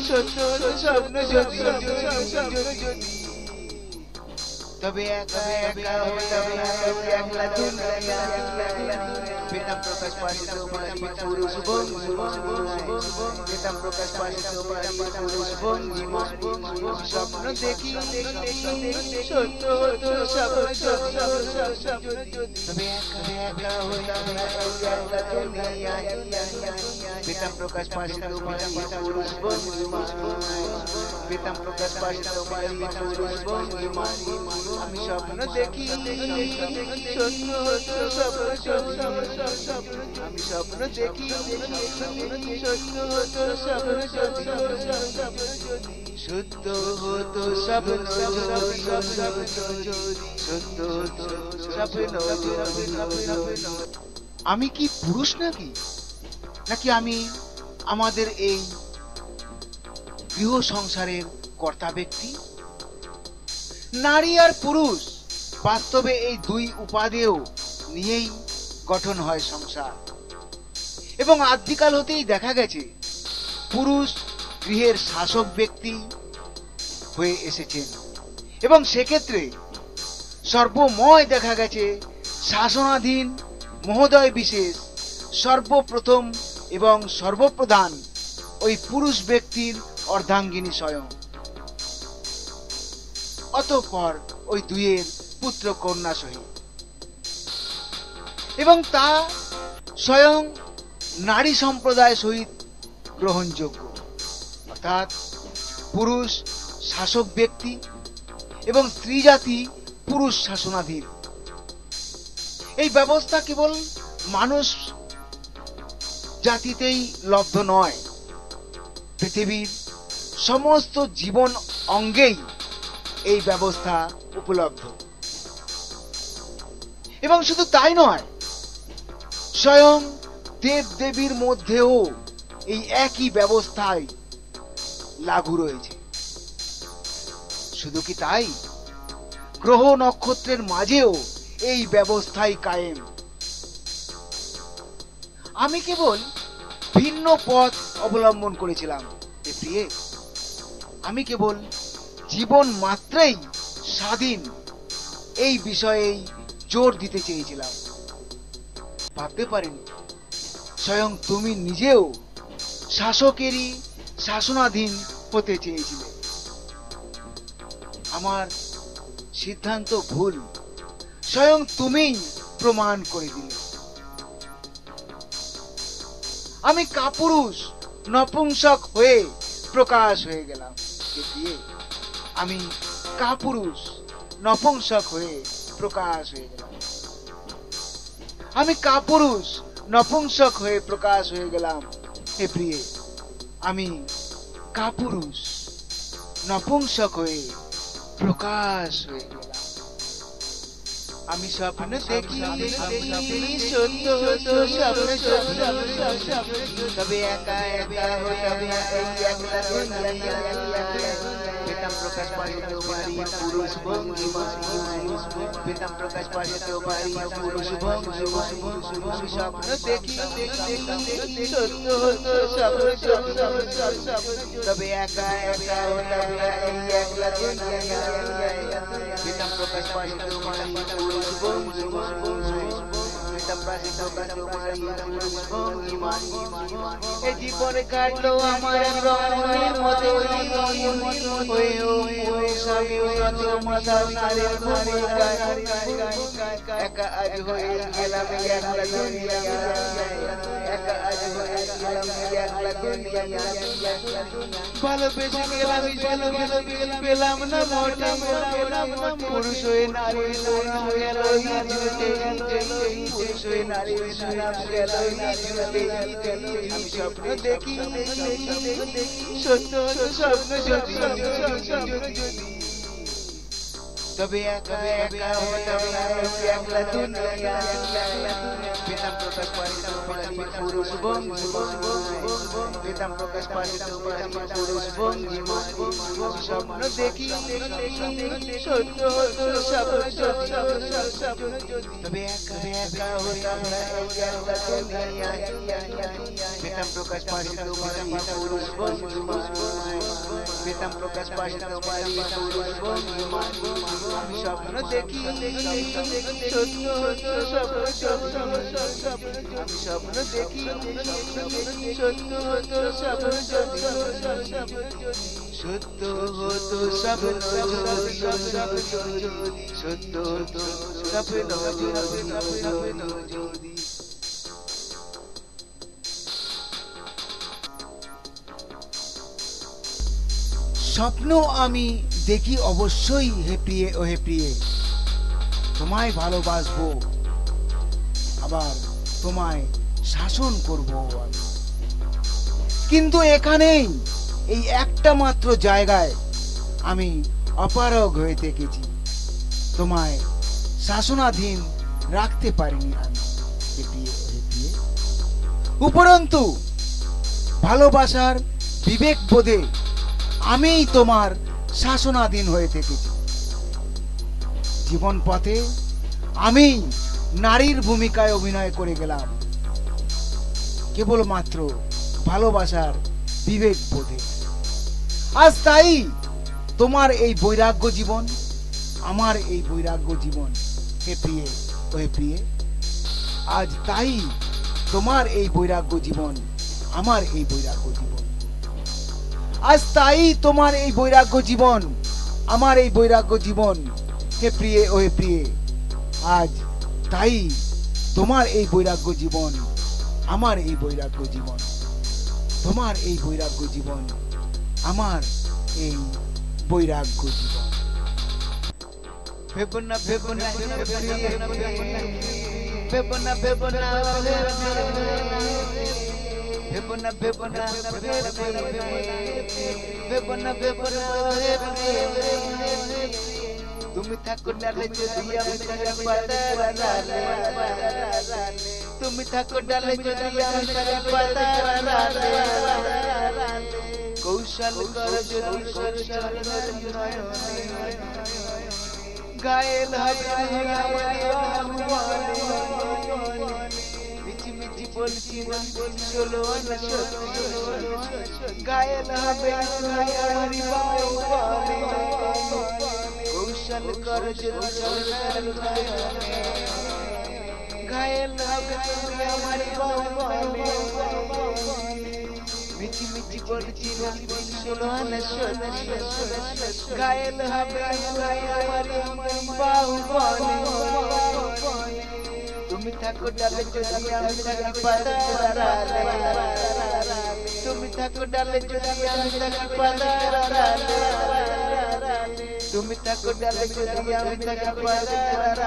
সত্য স্বপ্ন সত্যি, তবে একা একা হতাম না একলা দুনিয়া। পেতাম প্রকাশ পাশে তোমারি পুরুষ ভঙ্গিমা, পেতাম প্রকাশ পাশে তোমারি পুরুষ ভঙ্গিমা। স্বপ্ন দেখি সত্য হতো স্বপ্ন সত্যি, তবে একা একা হতাম না একলা দুনিয়া। পেতাম প্রকাশ পাশে তোমারি পুরুষ ভঙ্গিমা, পেতাম প্রকাশ পাশে তোমারি পুরুষ ভঙ্গিমা। আমি স্বপ্ন দেখি সত্য হতো স্বপ্ন সত্যি, আমি স্বপ্ন দেখি সত্য হতো স্বপ্ন সত্যি, সত্য হতো স্বপ্ন সত্য হতো স্বপ্ন। আমি কি পুরুষ নাকি আমি আমাদের এই গৃহ সংসারের কর্তা ব্যক্তি? নারী আর পুরুষ বাস্তবে এই দুই উপাদেয় নিয়েই গঠন হয় সংসার, এবং আদিকাল হতেই দেখা গেছে পুরুষ গৃহের শাসক ব্যক্তি হয়ে এসেছেন, এবং সেক্ষেত্রে সর্বময় দেখা গেছে শাসনাধীন মহোদয় বিশেষ সর্বপ্রথম এবং সর্বপ্রধান ওই পুরুষ ব্যক্তির অর্ধাঙ্গিনী স্বয়ং। অতঃপর ওই দুইয়ের পুত্র কন্যা সহিত, এবং তা স্বয়ং নারী সম্প্রদায় সহিত গ্রহণযোগ্য, অর্থাৎ পুরুষ শাসক ব্যক্তি এবং স্ত্রী জাতি পুরুষ শাসনাধীন। এই ব্যবস্থা কেবল মানুষ জাতিতেই লব্ধ নয়, পৃথিবীর সমস্ত জীবন অঙ্গেই এই ব্যবস্থা উপলব্ধ। এবং শুধু তাই নয়, স্বয়ং দেব দেবীর মধ্যেও এই একই ব্যবস্থায় লাগু রয়েছে। শুধু কি তাই, গ্রহ নক্ষত্রের মাঝেও এই ব্যবস্থাই কায়েম। আমি কেবল ভিন্ন পথ অবলম্বন করেছিলাম এ প্রিয়ে। আমি কেবল জীবন মাত্রেই স্বাধীন এই বিষয়েই জোর দিতে চেয়েছিলাম। ভাবতে পারিনি স্বয়ং তুমি নিজেও শাসকেরই শাসনাধীন হতে চেয়েছিলে। আমার সিদ্ধান্ত ভুল স্বয়ং তুমিই প্রমাণ করে দিলে। আমি কাপুরুষ নপুংসক হয়ে প্রকাশ হয়ে গেলাম। আমি কাপুরুষ নপুংসক হয়ে প্রকাশ হয়ে গেলাম। আমি কাপুরুষ নপুংসক হয়ে প্রকাশ হয়ে গেলাম। হে প্রিয়ে, আমি কাপুরুষ নপুংসক হয়ে প্রকাশ হয়ে গেলাম। আমি স্বপ্ন দেখি সত্য হতো স্বপ্ন সত্যি, তবে একা একা হতাম না এই একলা দুনিয়া। বেদম প্রকাশ পায় তোমারি পুরুষ ভঙ্গিমা বেদম প্রকাশ পায় তোমারি পুরুষ ভঙ্গিমা আমি স্বপ্ন দেখি সত্য হতো তবে একা একা হতাম এই একলা দুনিয়া বেদম প্রকাশ পায় তোমারি পুরুষ ভঙ্গিমা এই জীবনে কাটলো আমার রঙের মতো একা আজ হয়ে গেলাম একলা দুনিয়া একা আজ হয়ে গেলাম একলা দুনিয়া ভালোবেসে গেলাম পেলাম না মোটা পুরুষ হয়ে নারী গেল পুরুষ হয়ে নারী আমি স্বপ্ন দেখি সত্য স্বপ্ন যদি তবে একা একা হতাম একলা দুনিয়া বেদম প্রকাশ পায় তোমারি পুরুষ ভঙ্গিমা বেদম প্রকাশ পায় তোমারি পুরুষ ভঙ্গিমা স্বপ্ন দেখি সত্য হতো স্বপ্ন তবে একা একা হতাম একলা দুনিয়া বেদম প্রকাশ পায় তোমারি পুরুষ ভঙ্গিমা বেদম প্রকাশ পায় তোমারি পুরুষ ভঙ্গিমা আমি স্বপ্ন দেখি সত্য হতো স্বপ্ন আমি স্বপ্ন দেখি সত্য হতো স্বপ্ন সত্য হতো স্বপ্ন সত্য হতো স্বপ্ন যদি স্বপ্ন আমি দেখি অবশ্যই হে প্রিয়ে ও হে প্রিয়ে তোমায় ভালোবাসবো আবার তোমায় শাসন করব আমি কিন্তু এখানেই এই একটা মাত্র জায়গায় আমি অপারগ হয়ে থেকেছি তোমায় শাসনাধীন রাখতে পারিনি আমি হে প্রিয়ে ও হে প্রিয়ে উপরন্তু ভালোবাসার বিবেক বোধে আমিই তোমার শাসনাধীন হয়ে থেকেছি জীবন পথে আমি নারীর ভূমিকায় অভিনয় করে গেলাম কেবলমাত্র ভালোবাসার বিবেক বোধে আজ তাই তোমার এই বৈরাগ্য জীবন আমার এই বৈরাগ্য জীবন হে প্রিয়ে ও হে প্রিয়ে আজ তাই তোমার এই বৈরাগ্য জীবন আমার এই বৈরাগ্য জীবন আজ তাই তোমার এই বৈরাগ্য জীবন আমার এই বৈরাগ্য জীবন হে প্রিয়ে ও হে প্রিয়ে আজ তাই তোমার এই বৈরাগ্য জীবন আমার এই বৈরাগ্য জীবন তোমার এই বৈরাগ্য জীবন আমার এই বৈরাগ্য জীবন ভেবনা ভেবনা ভেবনা ভেবনা ভেবনা ভেবনা ভেবনা ভেবনা তুমি থাকো ডালে যদি আমি থাকি পাতারালে তুমি থাকো ডালে যদি আমি থাকি পাতারালে কৌশল কর যদি কৌশল নয়নে গায়েল হবে মিছি মিছি বলছি চলো না গায়েল হবে কৌশল কর যদি কৌশল গায়েল হবে আমার মিছি মিছি বলছি চলো না গায়েল হবে আমার বাহুবলে তুমি থাকো ডালে যদি আমি থাকি পাতারালে তুমি থাকো ডালে যদি আমি থাকি পাতারালে তুমি থাকো ডালে যদি আমি থাকি পাতারালে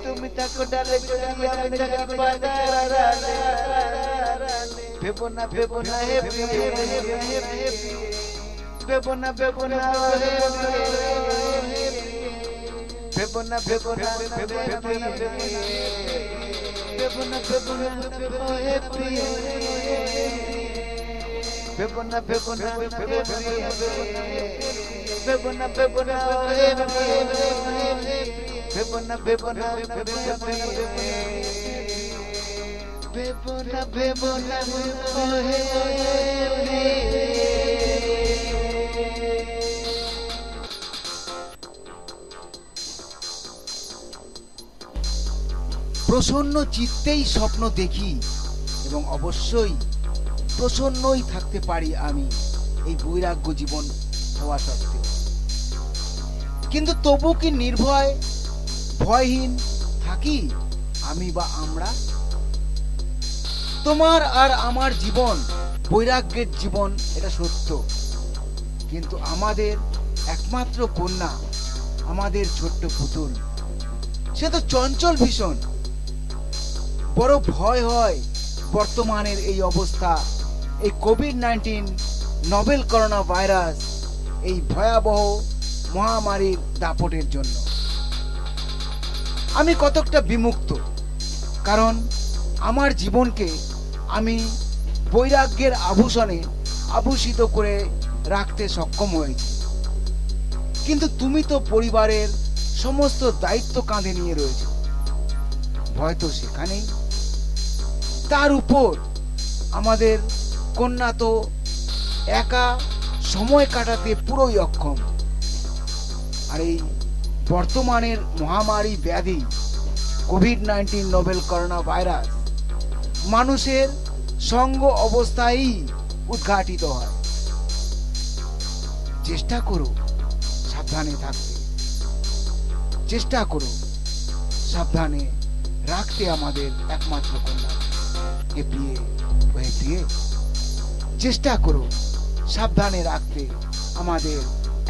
তুমি থাকো ডালে যদি আমি থাকি পাতারালে ভেবনা ভেবনা হে প্রিয়ে ভেবনা ভেবনা হে প্রিয়ে ভেবনা ভেবনা ভেবনা ভেবনা হে প্রিয়ে Bebona bebona bebona প্রসন্ন চিত্তেই স্বপ্ন দেখি এবং অবশ্যই প্রসন্নই থাকতে পারি আমি এই বৈরাগ্য জীবন হওয়া সত্ত্বেও। কিন্তু তবু কি নির্ভয় ভয়হীন থাকি আমি বা আমরা? তোমার আর আমার জীবন বৈরাগ্যের জীবন, এটা সত্য। কিন্তু আমাদের একমাত্র কন্যা, আমাদের ছোট্ট পুতুল, সে তো চঞ্চল ভীষণ। বড় ভয় হয় বর্তমানের এই অবস্থা, এই কোভিড-19 নভেল করোনা ভাইরাস, এই ভয়াবহ মহামারীর দাপটের জন্য। আমি কতকটা বিমুক্ত, কারণ আমার জীবনকে আমি বৈরাগ্যের আভূষণে আভূষিত করে রাখতে সক্ষম হয়েছি। কিন্তু তুমি তো পরিবারের সমস্ত দায়িত্ব কাঁধে নিয়ে রয়েছে, ভয় তো সেখানেই। তার উপর আমাদের কন্যা তো একা সময় কাটাতে পুরোই অক্ষম। আর এই বর্তমানের মহামারী ব্যাধি কোভিড-19 নোভেল করোনা ভাইরাস মানুষের সঙ্গ অবস্থায় উদ্ঘাটিত হয়। চেষ্টা করো সাবধানে থাকতে, চেষ্টা করো সাবধানে রাখতে আমাদের একমাত্র কন্যাকে প্রিয়ে হয়ে প্রিয়ে। চেষ্টা করো সাবধানে রাখতে আমাদের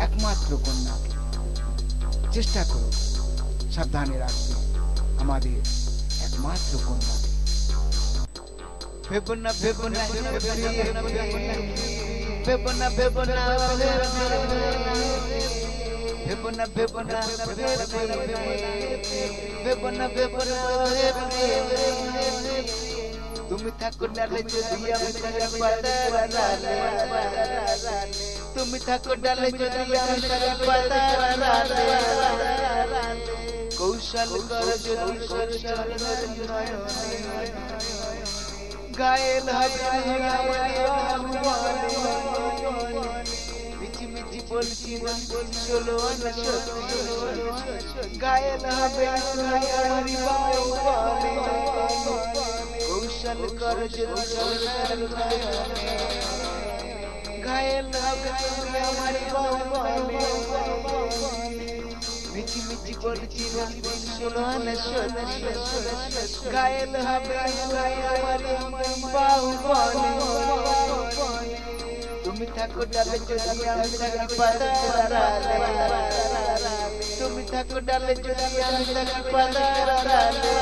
একমাত্র কন্যাকে। চেষ্টা করো সাবধানে রাখতে আমাদের একমাত্র কন্যাকে। বেবনা বেবনা বেবনা বেবনা বেবনা বেবনা বেবনা বেবনা তুমি থাকো ডালে যদি আমি থাকি পাতারালে, তুমি থাকো ডালে যদি আমি থাকি পাতারালে, কৌশল কর যদি কৌশল নয় গায়েল হবে মিছি মিছি বলছি চলো না সত্যি, গায়েল হবে কৌশল কর যদি কৌশল গায়েল হবে মিছি মিছি বলছি শোনো না সত্যি, গায়েল হবে তুমি থাকো ডালে যদি আমি থাকি পাতারালে, তুমি থাকো ডালে যদি আমি থাকি পাতারালে,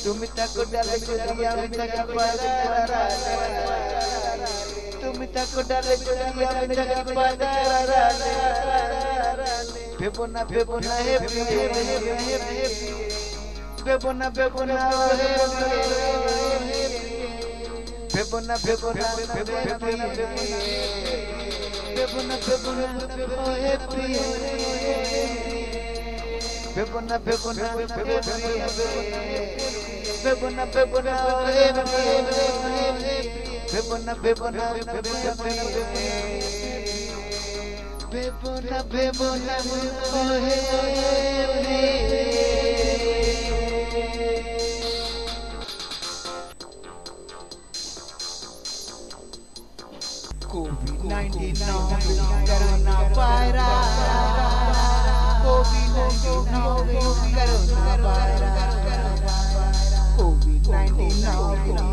তুমি থাকো ডালে যদি আমি থাকি পাতারালে, তুমি থাকো ডালে যদি আমি থাকি পাতারালে। বেবনা বেবনা হে বেবনা বেবনা বেবনা বেবনা বেবনা বেবনা হে বেবনা বেবনা বেবনা বেবনা হে বেবনা বেবনা বেবনা বেবনা হে COVID-19 novel corona virus, COVID-19 novel corona virus, COVID-19 novel